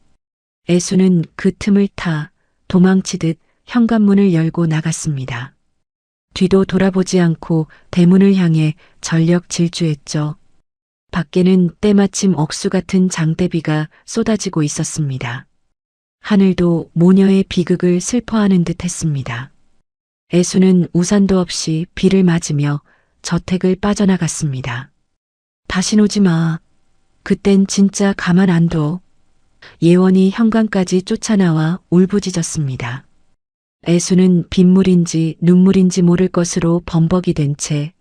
애수는 그 틈을 타 도망치듯 현관문을 열고 나갔습니다. 뒤도 돌아보지 않고 대문을 향해 전력 질주했죠. 밖에는 때마침 억수 같은 장대비가 쏟아지고 있었습니다. 하늘도 모녀의 비극을 슬퍼하는 듯 했습니다. 애수는 우산도 없이 비를 맞으며 저택을 빠져나갔습니다. 다신 오지 마. 그땐 진짜 가만 안 둬. 예원이 현관까지 쫓아나와 울부짖었습니다. 애수는 빗물인지 눈물인지 모를 것으로 범벅이 된 채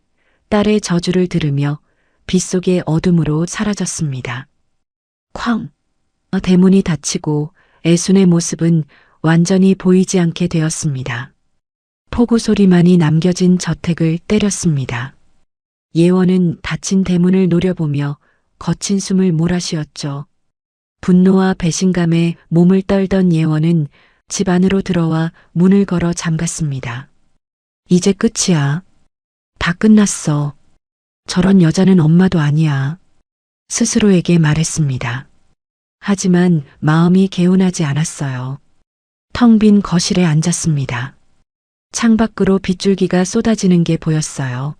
딸의 저주를 들으며 빗속의 어둠으로 사라졌습니다. 쾅! 대문이 닫히고 애순의 모습은 완전히 보이지 않게 되었습니다. 폭우 소리만이 남겨진 저택을 때렸습니다. 예원은 닫힌 대문을 노려보며 거친 숨을 몰아쉬었죠. 분노와 배신감에 몸을 떨던 예원은 집 안으로 들어와 문을 걸어 잠갔습니다. 이제 끝이야. 다 끝났어. 저런 여자는 엄마도 아니야. 스스로에게 말했습니다. 하지만 마음이 개운하지 않았어요. 텅 빈 거실에 앉았습니다. 창밖으로 빗줄기가 쏟아지는 게 보였어요.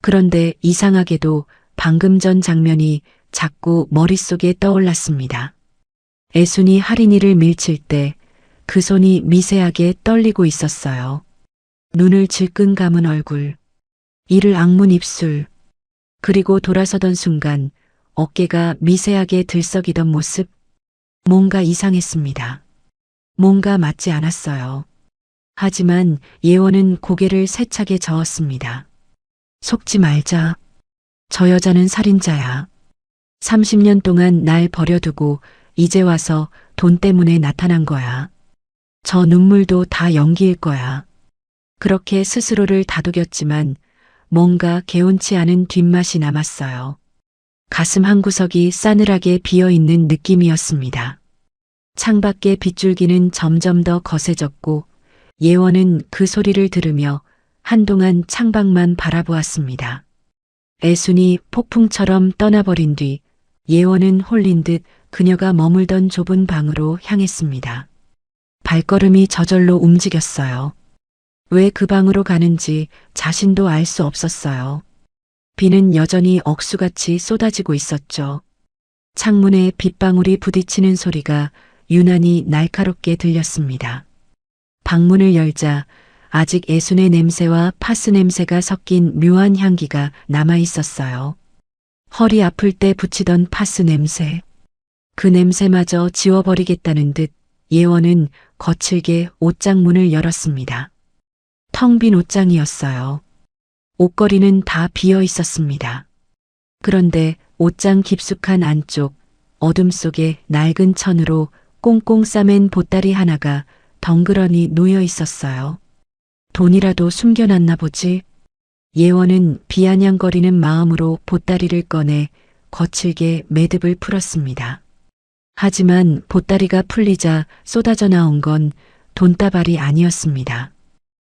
그런데 이상하게도 방금 전 장면이 자꾸 머릿속에 떠올랐습니다. 애순이 할인이를 밀칠 때 그 손이 미세하게 떨리고 있었어요. 눈을 질끈 감은 얼굴, 이를 악문 입술, 그리고 돌아서던 순간 어깨가 미세하게 들썩이던 모습, 뭔가 이상했습니다. 뭔가 맞지 않았어요. 하지만 예원은 고개를 세차게 저었습니다. 속지 말자. 저 여자는 살인자야. 30년 동안 날 버려두고 이제 와서 돈 때문에 나타난 거야. 저 눈물도 다 연기일 거야. 그렇게 스스로를 다독였지만 뭔가 개운치 않은 뒷맛이 남았어요. 가슴 한구석이 싸늘하게 비어있는 느낌이었습니다. 창밖의 빗줄기는 점점 더 거세졌고 예원은 그 소리를 들으며 한동안 창밖만 바라보았습니다. 애순이 폭풍처럼 떠나버린 뒤 예원은 홀린 듯 그녀가 머물던 좁은 방으로 향했습니다. 발걸음이 저절로 움직였어요. 왜 그 방으로 가는지 자신도 알 수 없었어요. 비는 여전히 억수같이 쏟아지고 있었죠. 창문에 빗방울이 부딪히는 소리가 유난히 날카롭게 들렸습니다. 방문을 열자 아직 애순의 냄새와 파스 냄새가 섞인 묘한 향기가 남아 있었어요. 허리 아플 때 붙이던 파스 냄새. 그 냄새마저 지워버리겠다는 듯 예원은 거칠게 옷장 문을 열었습니다. 텅 빈 옷장이었어요. 옷걸이는 다 비어 있었습니다. 그런데 옷장 깊숙한 안쪽 어둠 속에 낡은 천으로 꽁꽁 싸맨 보따리 하나가 덩그러니 놓여 있었어요. 돈이라도 숨겨놨나 보지. 예원은 비아냥거리는 마음으로 보따리를 꺼내 거칠게 매듭을 풀었습니다. 하지만 보따리가 풀리자 쏟아져 나온 건 돈다발이 아니었습니다.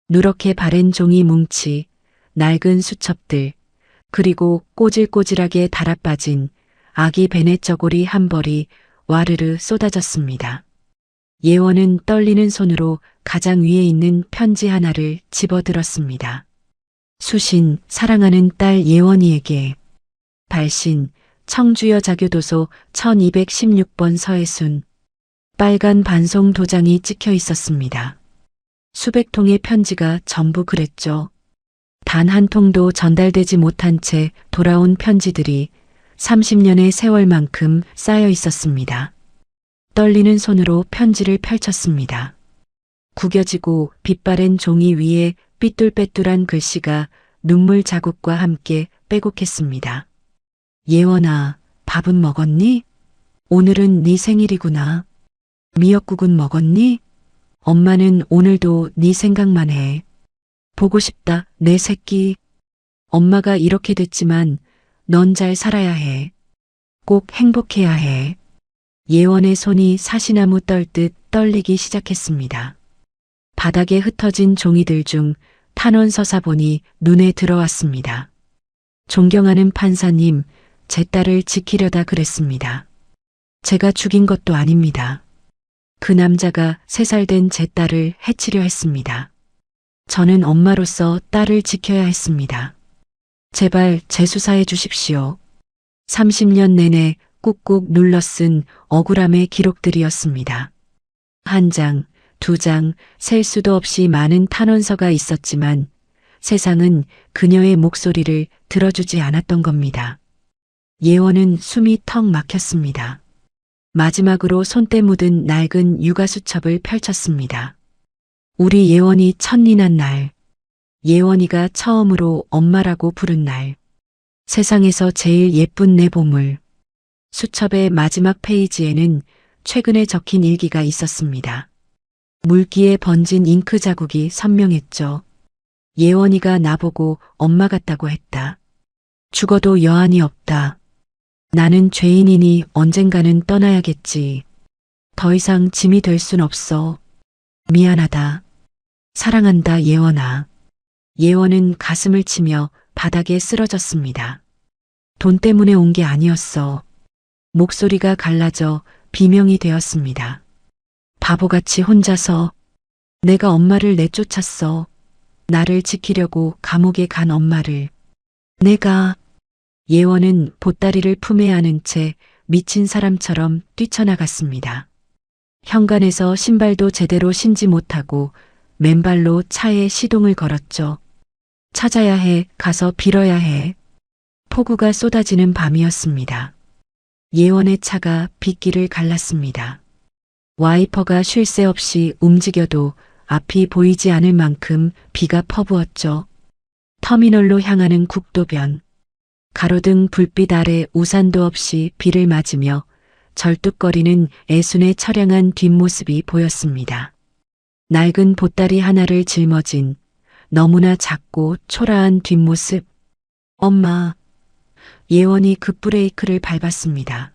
누렇게 바랜 종이 뭉치, 낡은 수첩들, 그리고 꼬질꼬질하게 달아빠진 아기 베넷 저고리 한 벌이 와르르 쏟아졌습니다. 예원은 떨리는 손으로 가장 위에 있는 편지 하나를 집어들었습니다. 수신, 사랑하는 딸 예원이에게. 발신, 청주여자교도소 1216번 서혜순. 빨간 반송 도장이 찍혀 있었습니다. 수백 통의 편지가 전부 그랬죠. 단 한 통도 전달되지 못한 채 돌아온 편지들이 30년의 세월만큼 쌓여 있었습니다. 떨리는 손으로 편지를 펼쳤습니다. 구겨지고 빛바랜 종이 위에 삐뚤빼뚤한 글씨가 눈물 자국과 함께 빼곡했습니다. 예원아, 밥은 먹었니? 오늘은 네 생일이구나. 미역국은 먹었니? 엄마는 오늘도 네 생각만 해. 보고 싶다, 내 새끼. 엄마가 이렇게 됐지만 넌 잘 살아야 해. 꼭 행복해야 해. 예원의 손이 사시나무 떨듯 떨리기 시작했습니다. 바닥에 흩어진 종이들 중 탄원 서사본이 눈에 들어왔습니다. 존경하는 판사님, 제 딸을 지키려다 그랬습니다. 제가 죽인 것도 아닙니다. 그 남자가 3살 된 제 딸을 해치려 했습니다. 저는 엄마로서 딸을 지켜야 했습니다. 제발 재수사해 주십시오. 30년 내내 꾹꾹 눌러 쓴 억울함의 기록들이었습니다. 한 장, 2장, 셀 수도 없이 많은 탄원서가 있었지만 세상은 그녀의 목소리를 들어주지 않았던 겁니다. 예원은 숨이 턱 막혔습니다. 마지막으로 손때 묻은 낡은 육아수첩을 펼쳤습니다. 우리 예원이 첫일난 날, 예원이가 처음으로 엄마라고 부른 날, 세상에서 제일 예쁜 내 보물. 수첩의 마지막 페이지에는 최근에 적힌 일기가 있었습니다. 물기에 번진 잉크 자국이 선명했죠. 예원이가 나보고 엄마 같다고 했다. 죽어도 여한이 없다. 나는 죄인이니 언젠가는 떠나야겠지. 더 이상 짐이 될 순 없어. 미안하다. 사랑한다, 예원아. 예원은 가슴을 치며 바닥에 쓰러졌습니다. 돈 때문에 온 게 아니었어. 목소리가 갈라져 비명이 되었습니다. 바보같이 혼자서 내가 엄마를 내쫓았어. 나를 지키려고 감옥에 간 엄마를. 내가. 예원은 보따리를 품에 안은 채 미친 사람처럼 뛰쳐나갔습니다. 현관에서 신발도 제대로 신지 못하고 맨발로 차에 시동을 걸었죠. 찾아야 해, 가서 빌어야 해. 폭우가 쏟아지는 밤이었습니다. 예원의 차가 빗길을 갈랐습니다. 와이퍼가 쉴 새 없이 움직여도 앞이 보이지 않을 만큼 비가 퍼부었죠. 터미널로 향하는 국도변. 가로등 불빛 아래 우산도 없이 비를 맞으며 절뚝거리는 애순의 처량한 뒷모습이 보였습니다. 낡은 보따리 하나를 짊어진 너무나 작고 초라한 뒷모습. 엄마. 예원이 급브레이크를 밟았습니다.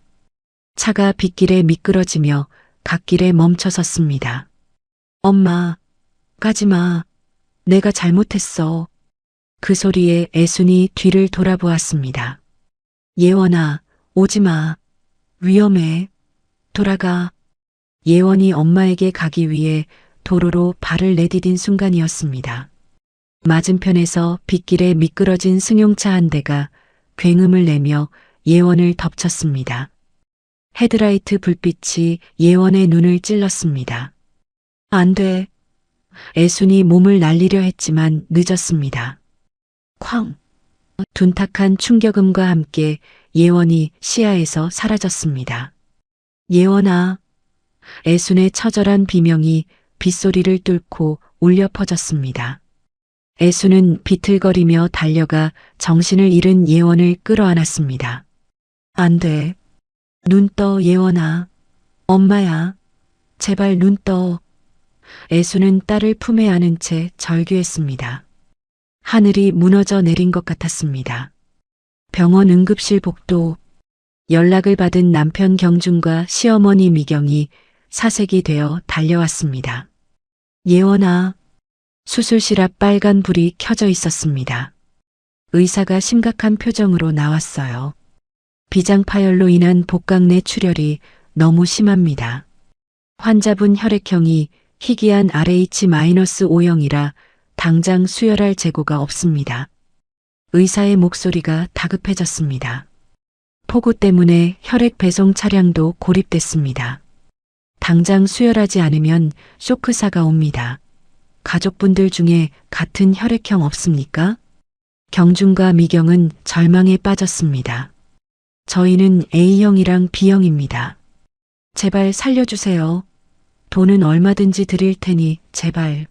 차가 빗길에 미끄러지며 갓길에 멈춰 섰습니다. 엄마, 가지마. 내가 잘못했어. 그 소리에 애순이 뒤를 돌아보았습니다. 예원아, 오지마. 위험해. 돌아가. 예원이 엄마에게 가기 위해 도로로 발을 내디딘 순간이었습니다. 맞은편에서 빗길에 미끄러진 승용차 한 대가 굉음을 내며 예원을 덮쳤습니다. 헤드라이트 불빛이 예원의 눈을 찔렀습니다. 안 돼. 애순이 몸을 날리려 했지만 늦었습니다. 쾅! 둔탁한 충격음과 함께 예원이 시야에서 사라졌습니다. 예원아. 애순의 처절한 비명이 빗소리를 뚫고 울려 퍼졌습니다. 애순은 비틀거리며 달려가 정신을 잃은 예원을 끌어안았습니다. 안 돼. 눈 떠, 예원아. 엄마야. 제발 눈 떠. 애순은 딸을 품에 안은 채 절규했습니다. 하늘이 무너져 내린 것 같았습니다. 병원 응급실 복도. 연락을 받은 남편 경준과 시어머니 미경이 사색이 되어 달려왔습니다. 예원아. 수술실 앞 빨간 불이 켜져 있었습니다. 의사가 심각한 표정으로 나왔어요. 비장 파열로 인한 복강 내 출혈이 너무 심합니다. 환자분 혈액형이 희귀한 RH-O형이라 당장 수혈할 재고가 없습니다. 의사의 목소리가 다급해졌습니다. 폭우 때문에 혈액 배송 차량도 고립됐습니다. 당장 수혈하지 않으면 쇼크사가 옵니다. 가족분들 중에 같은 혈액형 없습니까? 경준과 미경은 절망에 빠졌습니다. 저희는 A형이랑 B형입니다. 제발 살려주세요. 돈은 얼마든지 드릴 테니 제발.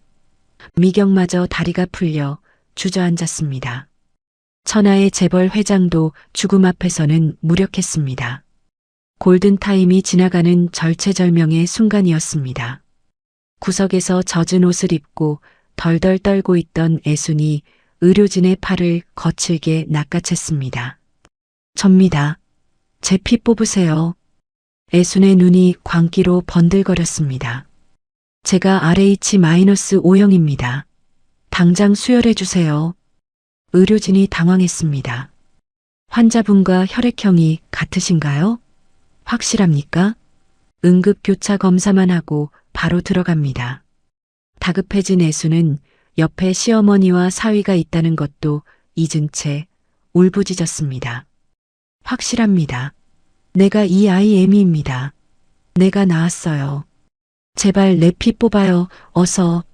미경마저 다리가 풀려 주저앉았습니다. 천하의 재벌 회장도 죽음 앞에서는 무력했습니다. 골든타임이 지나가는 절체절명의 순간이었습니다. 구석에서 젖은 옷을 입고 덜덜 떨고 있던 애순이 의료진의 팔을 거칠게 낚아챘습니다. 접니다. 제 피 뽑으세요. 애순의 눈이 광기로 번들거렸습니다. 제가 RH-5형입니다. 당장 수혈해 주세요. 의료진이 당황했습니다. 환자분과 혈액형이 같으신가요? 확실합니까? 응급교차 검사만 하고 바로 들어갑니다. 다급해진 애수는 옆에 시어머니와 사위가 있다는 것도 잊은 채 울부짖었습니다. 확실합니다. 내가 이 아이 애미입니다. 내가 낳았어요. 제발 내 피 뽑아요. 어서.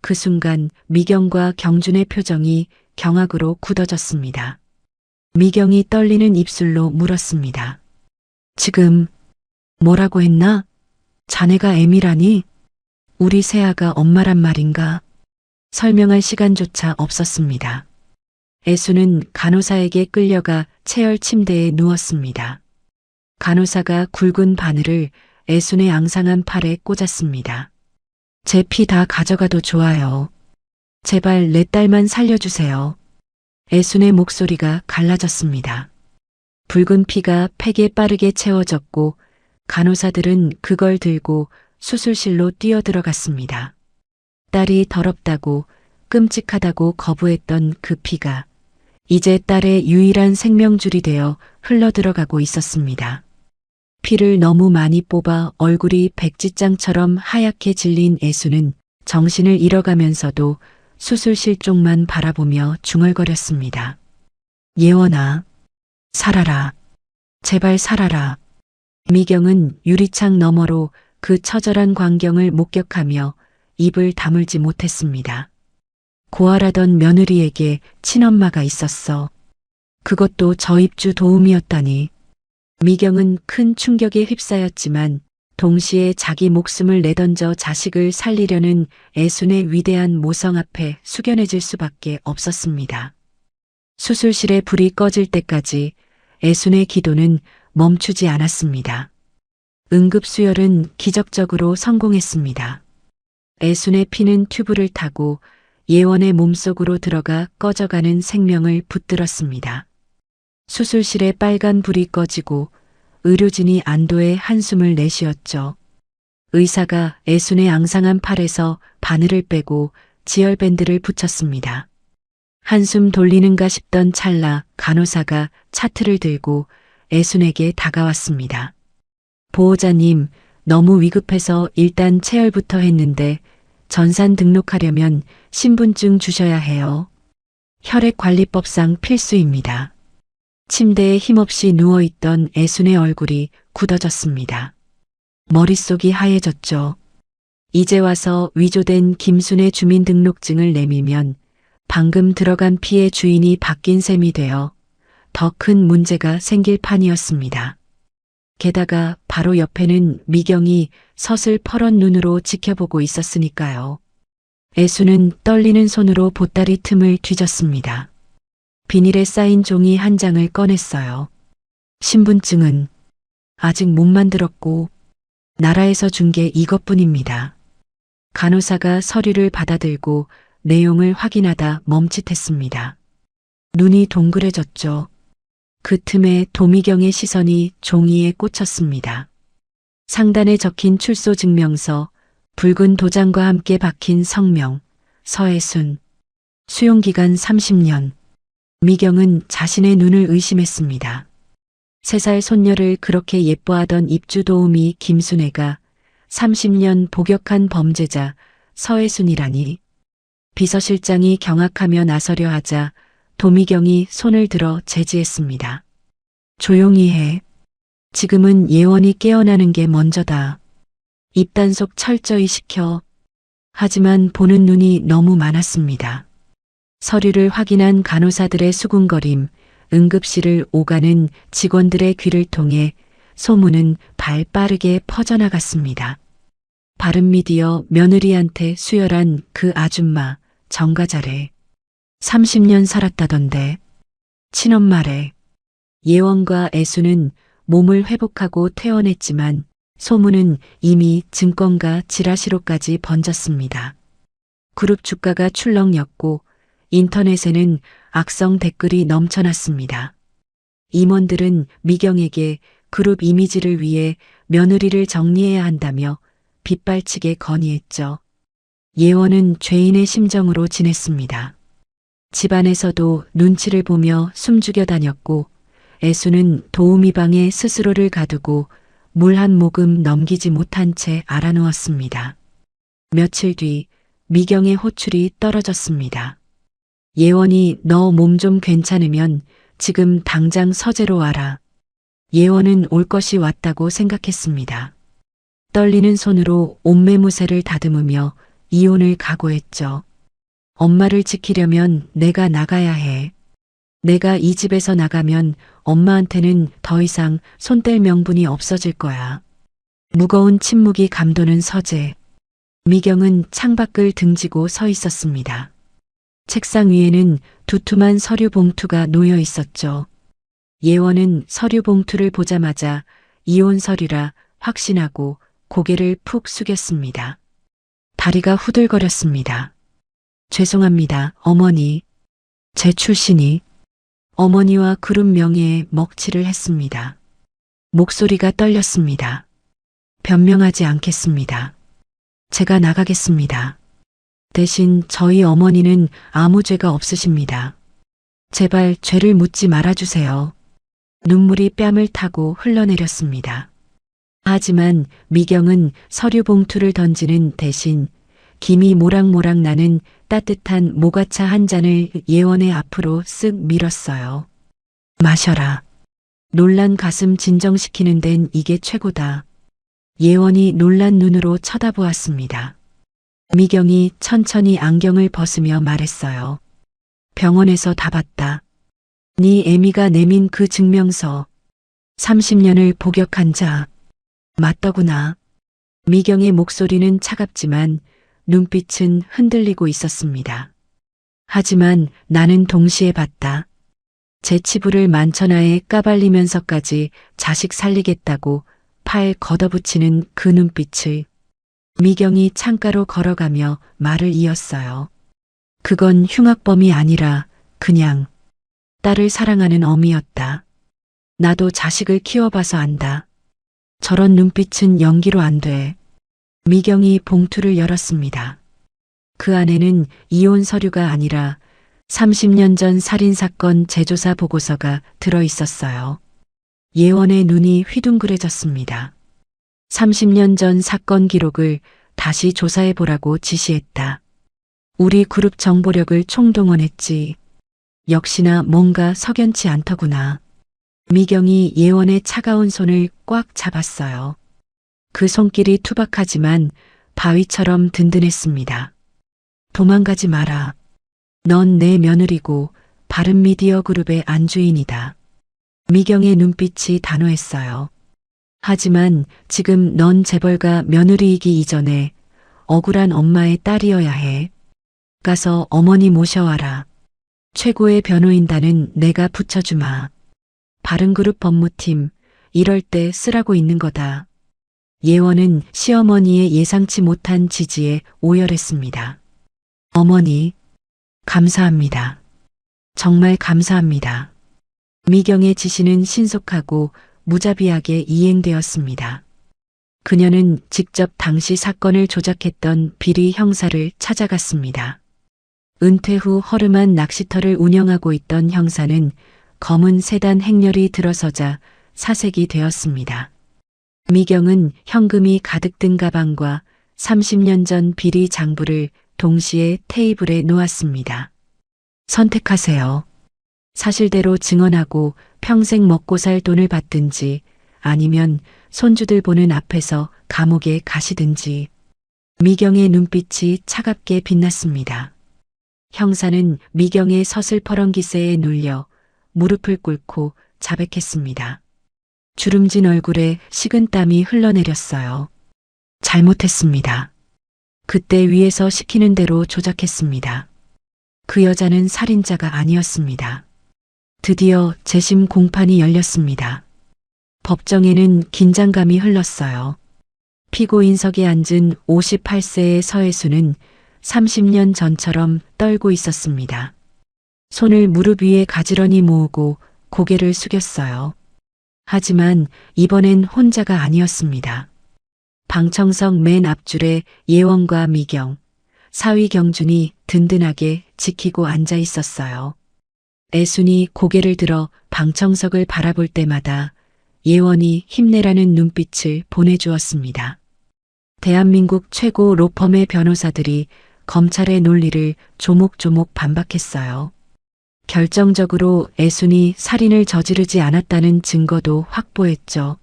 그 순간 미경과 경준의 표정이 경악으로 굳어졌습니다. 미경이 떨리는 입술로 물었습니다. 지금 뭐라고 했나? 자네가 애미라니? 우리 세아가 엄마란 말인가? 설명할 시간조차 없었습니다. 애수는 간호사에게 끌려가 체열 침대에 누웠습니다. 간호사가 굵은 바늘을 애순의 앙상한 팔에 꽂았습니다. 제 피 다 가져가도 좋아요. 제발 내 딸만 살려주세요. 애순의 목소리가 갈라졌습니다. 붉은 피가 팩에 빠르게 채워졌고 간호사들은 그걸 들고 수술실로 뛰어들어갔습니다. 딸이 더럽다고 끔찍하다고 거부했던 그 피가 이제 딸의 유일한 생명줄이 되어 흘러들어가고 있었습니다. 피를 너무 많이 뽑아 얼굴이 백지장처럼 하얗게 질린 애수는 정신을 잃어가면서도 수술실 쪽만 바라보며 중얼거렸습니다. 예원아, 살아라. 제발 살아라. 미경은 유리창 너머로 그 처절한 광경을 목격하며 입을 다물지 못했습니다. 고아라던 며느리에게 친엄마가 있었어. 그것도 저 입주 도움이었다니. 미경은 큰 충격에 휩싸였지만 동시에 자기 목숨을 내던져 자식을 살리려는 애순의 위대한 모성 앞에 숙연해질 수밖에 없었습니다. 수술실에 불이 꺼질 때까지 애순의 기도는 멈추지 않았습니다. 응급수혈은 기적적으로 성공했습니다. 애순의 피는 튜브를 타고 예원의 몸속으로 들어가 꺼져가는 생명을 붙들었습니다. 수술실에 빨간 불이 꺼지고 의료진이 안도의 한숨을 내쉬었죠. 의사가 애순의 앙상한 팔에서 바늘을 빼고 지혈밴드를 붙였습니다. 한숨 돌리는가 싶던 찰나 간호사가 차트를 들고 애순에게 다가왔습니다. 보호자님, 너무 위급해서 일단 체열부터 했는데 전산 등록하려면 신분증 주셔야 해요. 혈액관리법상 필수입니다. 침대에 힘없이 누워있던 애순의 얼굴이 굳어졌습니다. 머릿속이 하얘졌죠. 이제 와서 위조된 김순의 주민등록증을 내밀면 방금 들어간 피의 주인이 바뀐 셈이 되어 더 큰 문제가 생길 판이었습니다. 게다가 바로 옆에는 미경이 서슬 퍼런 눈으로 지켜보고 있었으니까요. 애수는 떨리는 손으로 보따리 틈을 뒤졌습니다. 비닐에 쌓인 종이 한 장을 꺼냈어요. 신분증은 아직 못 만들었고 나라에서 준 게 이것뿐입니다. 간호사가 서류를 받아들고 내용을 확인하다 멈칫했습니다. 눈이 동그래졌죠. 그 틈에 도미경의 시선이 종이에 꽂혔습니다. 상단에 적힌 출소 증명서, 붉은 도장과 함께 박힌 성명, 서애순, 수용기간 30년. 미경은 자신의 눈을 의심했습니다. 3살 손녀를 그렇게 예뻐하던 입주도우미 김순애가 30년 복역한 범죄자 서애순이라니. 비서실장이 경악하며 나서려 하자 도미경이 손을 들어 제지했습니다. 조용히 해. 지금은 예원이 깨어나는 게 먼저다. 입단속 철저히 시켜. 하지만 보는 눈이 너무 많았습니다. 서류를 확인한 간호사들의 수군거림, 응급실을 오가는 직원들의 귀를 통해 소문은 발 빠르게 퍼져나갔습니다. 바른미디어 며느리한테 수혈한 그 아줌마 정가자래. 30년 살았다던데. 친엄마래. 예원과 애수는 몸을 회복하고 퇴원했지만 소문은 이미 증권가 지라시로까지 번졌습니다. 그룹 주가가 출렁였고 인터넷에는 악성 댓글이 넘쳐났습니다. 임원들은 미경에게 그룹 이미지를 위해 며느리를 정리해야 한다며 빗발치게 건의했죠. 예원은 죄인의 심정으로 지냈습니다. 집안에서도 눈치를 보며 숨죽여 다녔고 애수는 도우미 방에 스스로를 가두고 물 한 모금 넘기지 못한 채 알아누웠습니다. 며칠 뒤 미경의 호출이 떨어졌습니다. 예원이 너 몸 좀 괜찮으면 지금 당장 서재로 와라. 예원은 올 것이 왔다고 생각했습니다. 떨리는 손으로 옷매무새를 다듬으며 이혼을 각오했죠. 엄마를 지키려면 내가 나가야 해. 내가 이 집에서 나가면 엄마한테는 더 이상 손뗄 명분이 없어질 거야. 무거운 침묵이 감도는 서재. 미경은 창밖을 등지고 서 있었습니다. 책상 위에는 두툼한 서류 봉투가 놓여 있었죠. 예원은 서류 봉투를 보자마자 이혼 서류라 확신하고 고개를 푹 숙였습니다. 다리가 후들거렸습니다. 죄송합니다, 어머니. 제 출신이. 어머니와 그룹 명예에 먹칠을 했습니다. 목소리가 떨렸습니다. 변명하지 않겠습니다. 제가 나가겠습니다. 대신 저희 어머니는 아무 죄가 없으십니다. 제발 죄를 묻지 말아주세요. 눈물이 뺨을 타고 흘러내렸습니다. 하지만 미경은 서류 봉투를 던지는 대신 김이 모락모락 나는 따뜻한 모가차 한 잔을 예원의 앞으로 쓱 밀었어요. 마셔라. 놀란 가슴 진정시키는 데는 이게 최고다. 예원이 놀란 눈으로 쳐다보았습니다. 미경이 천천히 안경을 벗으며 말했어요. 병원에서 다 봤다. 네 애미가 내민 그 증명서. 30년을 복역한 자. 맞더구나. 미경의 목소리는 차갑지만 눈빛은 흔들리고 있었습니다. 하지만 나는 동시에 봤다. 제 치부를 만천하에 까발리면서까지 자식 살리겠다고 팔 걷어붙이는 그 눈빛을. 미경이 창가로 걸어가며 말을 이었어요. 그건 흉악범이 아니라 그냥 딸을 사랑하는 어미였다. 나도 자식을 키워봐서 안다. 저런 눈빛은 연기로 안 돼. 미경이 봉투를 열었습니다. 그 안에는 이혼 서류가 아니라 30년 전 살인사건 재조사 보고서가 들어 있었어요. 예원의 눈이 휘둥그레졌습니다. 30년 전 사건 기록을 다시 조사해 보라고 지시했다. 우리 그룹 정보력을 총동원했지. 역시나 뭔가 석연치 않더구나. 미경이 예원의 차가운 손을 꽉 잡았어요. 그 손길이 투박하지만 바위처럼 든든했습니다. 도망가지 마라. 넌 내 며느리고 바른미디어 그룹의 안주인이다. 미경의 눈빛이 단호했어요. 하지만 지금 넌 재벌가 며느리이기 이전에 억울한 엄마의 딸이어야 해. 가서 어머니 모셔와라. 최고의 변호인단은 내가 붙여주마. 바른그룹 법무팀, 이럴 때 쓰라고 있는 거다. 예원은 시어머니의 예상치 못한 지지에 오열했습니다. 어머니, 감사합니다. 정말 감사합니다. 미경의 지시는 신속하고 무자비하게 이행되었습니다. 그녀는 직접 당시 사건을 조작했던 비리 형사를 찾아갔습니다. 은퇴 후 허름한 낚시터를 운영하고 있던 형사는 검은 세단 행렬이 들어서자 사색이 되었습니다. 미경은 현금이 가득 든 가방과 30년 전 비리 장부를 동시에 테이블에 놓았습니다. 선택하세요. 사실대로 증언하고 평생 먹고 살 돈을 받든지 아니면 손주들 보는 앞에서 감옥에 가시든지. 미경의 눈빛이 차갑게 빛났습니다. 형사는 미경의 서슬퍼런 기세에 눌려 무릎을 꿇고 자백했습니다. 주름진 얼굴에 식은땀이 흘러내렸어요. 잘못했습니다. 그때 위에서 시키는 대로 조작했습니다. 그 여자는 살인자가 아니었습니다. 드디어 재심 공판이 열렸습니다. 법정에는 긴장감이 흘렀어요. 피고인석에 앉은 58세의 서혜수는 30년 전처럼 떨고 있었습니다. 손을 무릎 위에 가지런히 모으고 고개를 숙였어요. 하지만 이번엔 혼자가 아니었습니다. 방청석 맨 앞줄에 예원과 미경, 사위 경준이 든든하게 지키고 앉아 있었어요. 애순이 고개를 들어 방청석을 바라볼 때마다 예원이 힘내라는 눈빛을 보내주었습니다. 대한민국 최고 로펌의 변호사들이 검찰의 논리를 조목조목 반박했어요. 결정적으로 애순이 살인을 저지르지 않았다는 증거도 확보했죠.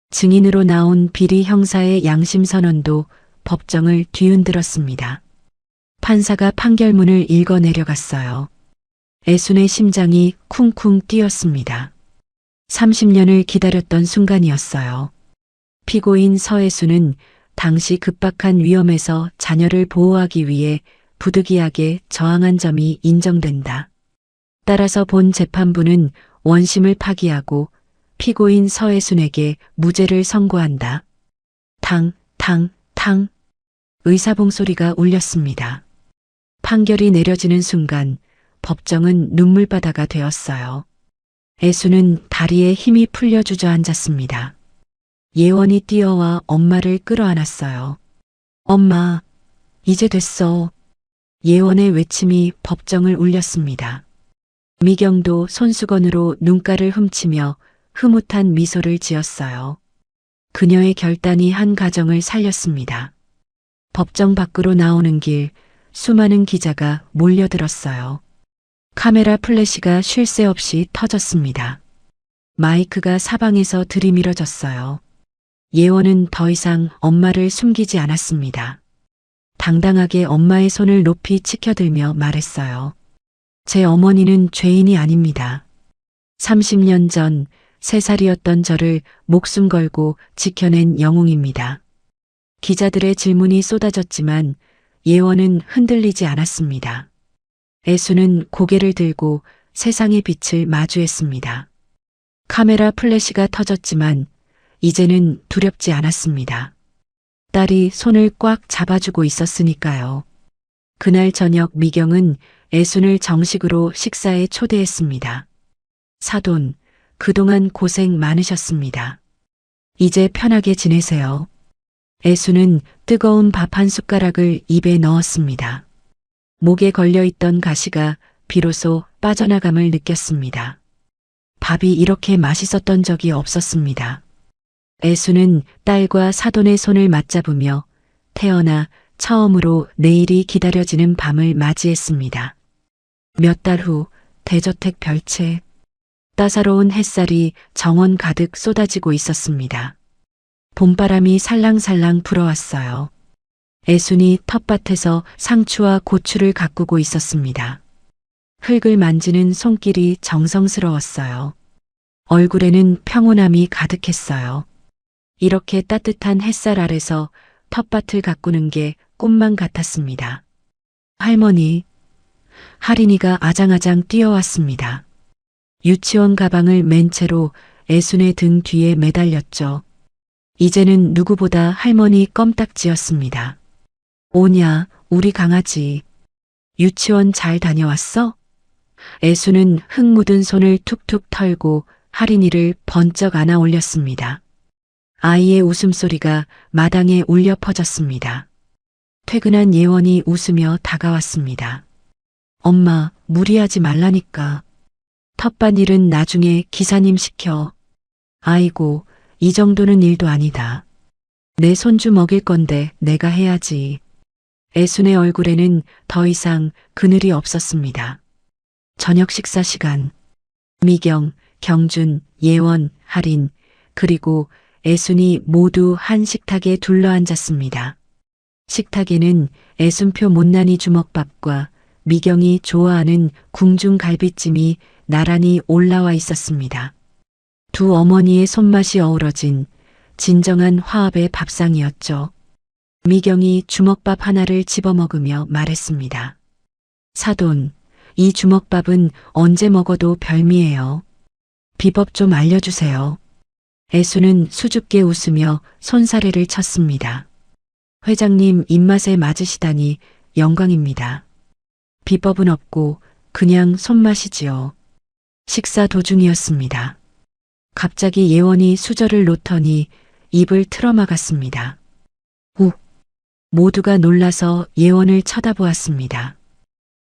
증인으로 나온 비리 형사의 양심 선언도 법정을 뒤흔들었습니다. 판사가 판결문을 읽어 내려갔어요. 애순의 심장이 쿵쿵 뛰었습니다. 30년을 기다렸던 순간이었어요. 피고인 서혜수는 당시 급박한 위험에서 자녀를 보호하기 위해 부득이하게 저항한 점이 인정된다. 따라서 본 재판부는 원심을 파기하고 피고인 서혜순에게 무죄를 선고한다. 탕, 탕, 탕. 의사봉 소리가 울렸습니다. 판결이 내려지는 순간 법정은 눈물바다가 되었어요. 애수는 다리에 힘이 풀려 주저앉았습니다. 예원이 뛰어와 엄마를 끌어안았어요. 엄마, 이제 됐어. 예원의 외침이 법정을 울렸습니다. 미경도 손수건으로 눈가를 훔치며 흐뭇한 미소를 지었어요. 그녀의 결단이 한 가정을 살렸습니다. 법정 밖으로 나오는 길 수많은 기자가 몰려들었어요. 카메라 플래시가 쉴 새 없이 터졌습니다. 마이크가 사방에서 들이밀어졌어요. 예원은 더 이상 엄마를 숨기지 않았습니다. 당당하게 엄마의 손을 높이 치켜들며 말했어요. 제 어머니는 죄인이 아닙니다. 30년 전 3살이었던 저를 목숨 걸고 지켜낸 영웅입니다. 기자들의 질문이 쏟아졌지만 예원은 흔들리지 않았습니다. 애수는 고개를 들고 세상의 빛을 마주했습니다. 카메라 플래시가 터졌지만 이제는 두렵지 않았습니다. 딸이 손을 꽉 잡아주고 있었으니까요. 그날 저녁 미경은 애순을 정식으로 식사에 초대했습니다. 사돈, 그동안 고생 많으셨습니다. 이제 편하게 지내세요. 애순은 뜨거운 밥 한 숟가락을 입에 넣었습니다. 목에 걸려있던 가시가 비로소 빠져나감을 느꼈습니다. 밥이 이렇게 맛있었던 적이 없었습니다. 애수는 딸과 사돈의 손을 맞잡으며 태어나 처음으로 내일이 기다려지는 밤을 맞이했습니다. 몇 달 후 대저택 별채. 따사로운 햇살이 정원 가득 쏟아지고 있었습니다. 봄바람이 살랑살랑 불어왔어요. 애순이 텃밭에서 상추와 고추를 가꾸고 있었습니다. 흙을 만지는 손길이 정성스러웠어요. 얼굴에는 평온함이 가득했어요. 이렇게 따뜻한 햇살 아래서 텃밭을 가꾸는 게 꿈만 같았습니다. 할머니, 할인이가 아장아장 뛰어왔습니다. 유치원 가방을 맨 채로 애순의 등 뒤에 매달렸죠. 이제는 누구보다 할머니 껌딱지였습니다. 오냐, 우리 강아지. 유치원 잘 다녀왔어? 애수는 흙 묻은 손을 툭툭 털고 할인이를 번쩍 안아 올렸습니다. 아이의 웃음소리가 마당에 울려 퍼졌습니다. 퇴근한 예원이 웃으며 다가왔습니다. 엄마, 무리하지 말라니까. 텃밭 일은 나중에 기사님 시켜. 아이고, 이 정도는 일도 아니다. 내 손주 먹일 건데 내가 해야지. 애순의 얼굴에는 더 이상 그늘이 없었습니다. 저녁 식사 시간. 미경, 경준, 예원, 할인, 그리고 애순이 모두 한 식탁에 둘러앉았습니다. 식탁에는 애순표 못난이 주먹밥과 미경이 좋아하는 궁중 갈비찜이 나란히 올라와 있었습니다. 두 어머니의 손맛이 어우러진 진정한 화합의 밥상이었죠. 미경이 주먹밥 하나를 집어먹으며 말했습니다. 사돈, 이 주먹밥은 언제 먹어도 별미예요. 비법 좀 알려주세요. 애수는 수줍게 웃으며 손사래를 쳤습니다. 회장님 입맛에 맞으시다니 영광입니다. 비법은 없고 그냥 손맛이지요. 식사 도중이었습니다. 갑자기 예원이 수저를 놓더니 입을 틀어막았습니다. 욱! 모두가 놀라서 예원을 쳐다보았습니다.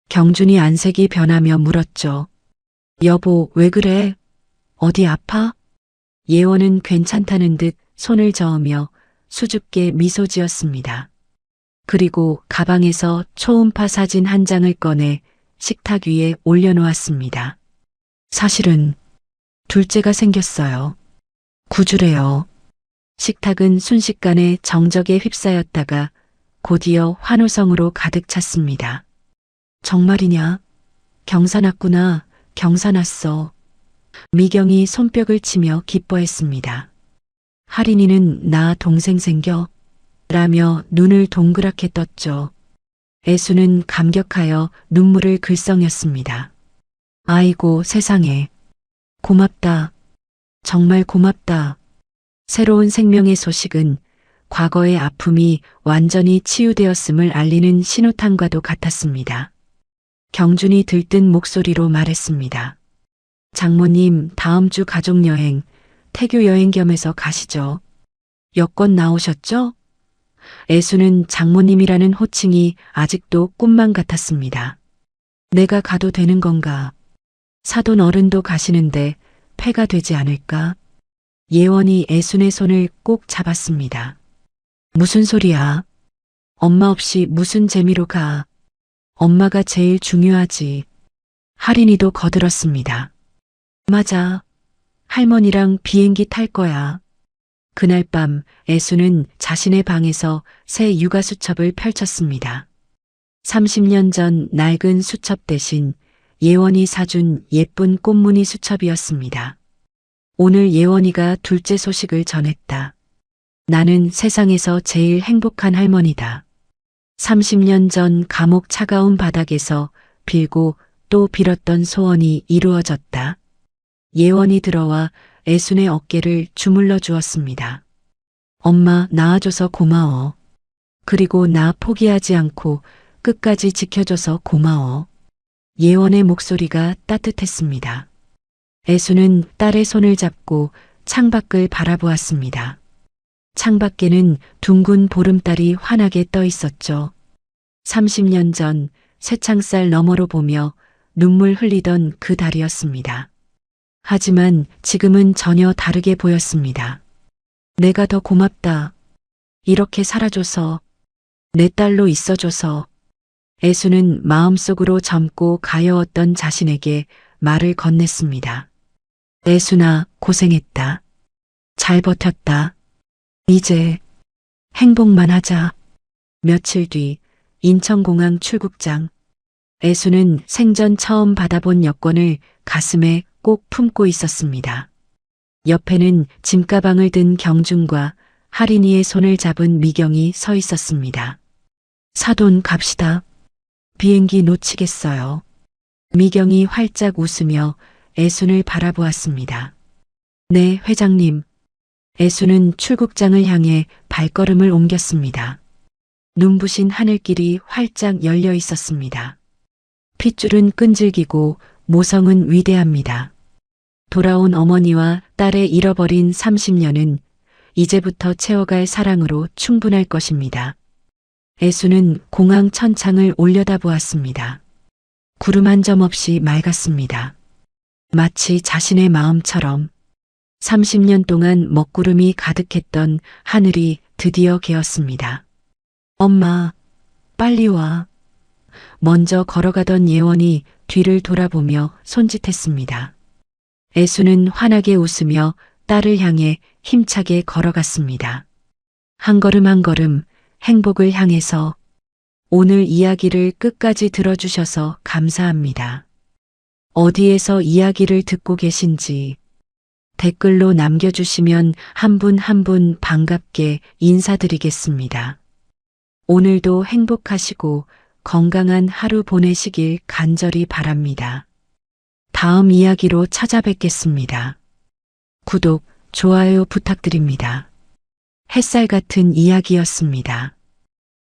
경준이 안색이 변하며 물었죠. 여보, 왜 그래? 어디 아파? 예원은 괜찮다는 듯 손을 저으며 수줍게 미소 지었습니다. 그리고 가방에서 초음파 사진 한 장을 꺼내 식탁 위에 올려놓았습니다. 사실은 둘째가 생겼어요. 구주래요. 식탁은 순식간에 정적에 휩싸였다가 곧이어 환호성으로 가득 찼습니다. 정말이냐? 경사났구나. 경사났어. 미경이 손뼉을 치며 기뻐했습니다. 할인이는 나 동생 생겨? 라며 눈을 동그랗게 떴죠. 애수는 감격하여 눈물을 글썽였습니다. 아이고 세상에. 고맙다. 정말 고맙다. 새로운 생명의 소식은 과거의 아픔이 완전히 치유되었음을 알리는 신호탄과도 같았습니다. 경준이 들뜬 목소리로 말했습니다. 장모님, 다음 주 가족여행, 태교 여행 겸해서 가시죠. 여권 나오셨죠? 애수는 장모님이라는 호칭이 아직도 꿈만 같았습니다. 내가 가도 되는 건가? 사돈 어른도 가시는데 폐가 되지 않을까? 예원이 애순의 손을 꼭 잡았습니다. 무슨 소리야? 엄마 없이 무슨 재미로 가? 엄마가 제일 중요하지. 할인이도 거들었습니다. 맞아. 할머니랑 비행기 탈 거야. 그날 밤 애수는 자신의 방에서 새 육아 수첩을 펼쳤습니다. 30년 전 낡은 수첩 대신 예원이 사준 예쁜 꽃무늬 수첩이었습니다. 오늘 예원이가 둘째 소식을 전했다. 나는 세상에서 제일 행복한 할머니다. 30년 전 감옥 차가운 바닥에서 빌고 또 빌었던 소원이 이루어졌다. 예원이 들어와 애순의 어깨를 주물러 주었습니다. 엄마 낳아줘서 고마워. 그리고 나 포기하지 않고 끝까지 지켜줘서 고마워. 예원의 목소리가 따뜻했습니다. 애수는 딸의 손을 잡고 창밖을 바라보았습니다. 창밖에는 둥근 보름달이 환하게 떠 있었죠. 30년 전 쇠창살 너머로 보며 눈물 흘리던 그 달이었습니다. 하지만 지금은 전혀 다르게 보였습니다. 내가 더 고맙다. 이렇게 살아줘서, 내 딸로 있어줘서. 애수는 마음속으로 젊고 가여웠던 자신에게 말을 건넸습니다. 애순아, 고생했다. 잘 버텼다. 이제 행복만 하자. 며칠 뒤 인천공항 출국장. 애수는 생전 처음 받아본 여권을 가슴에 꼭 품고 있었습니다. 옆에는 짐가방을 든 경준과 할인이의 손을 잡은 미경이 서 있었습니다. 사돈 갑시다. 비행기 놓치겠어요. 미경이 활짝 웃으며 애순을 바라보았습니다. 네, 회장님. 애순은 출국장을 향해 발걸음을 옮겼습니다. 눈부신 하늘길이 활짝 열려 있었습니다. 핏줄은 끈질기고 모성은 위대합니다. 돌아온 어머니와 딸의 잃어버린 30년은 이제부터 채워갈 사랑으로 충분할 것입니다. 애수는 공항 천창을 올려다보았습니다. 구름 한 점 없이 맑았습니다. 마치 자신의 마음처럼 30년 동안 먹구름이 가득했던 하늘이 드디어 개었습니다. 엄마, 빨리 와. 먼저 걸어가던 예원이 뒤를 돌아보며 손짓했습니다. 애수는 환하게 웃으며 딸을 향해 힘차게 걸어갔습니다. 한 걸음 한 걸음 행복을 향해서. 오늘 이야기를 끝까지 들어주셔서 감사합니다. 어디에서 이야기를 듣고 계신지 댓글로 남겨주시면 한 분 한 분 반갑게 인사드리겠습니다. 오늘도 행복하시고 건강한 하루 보내시길 간절히 바랍니다. 다음 이야기로 찾아뵙겠습니다. 구독, 좋아요 부탁드립니다. 햇살 같은 이야기였습니다.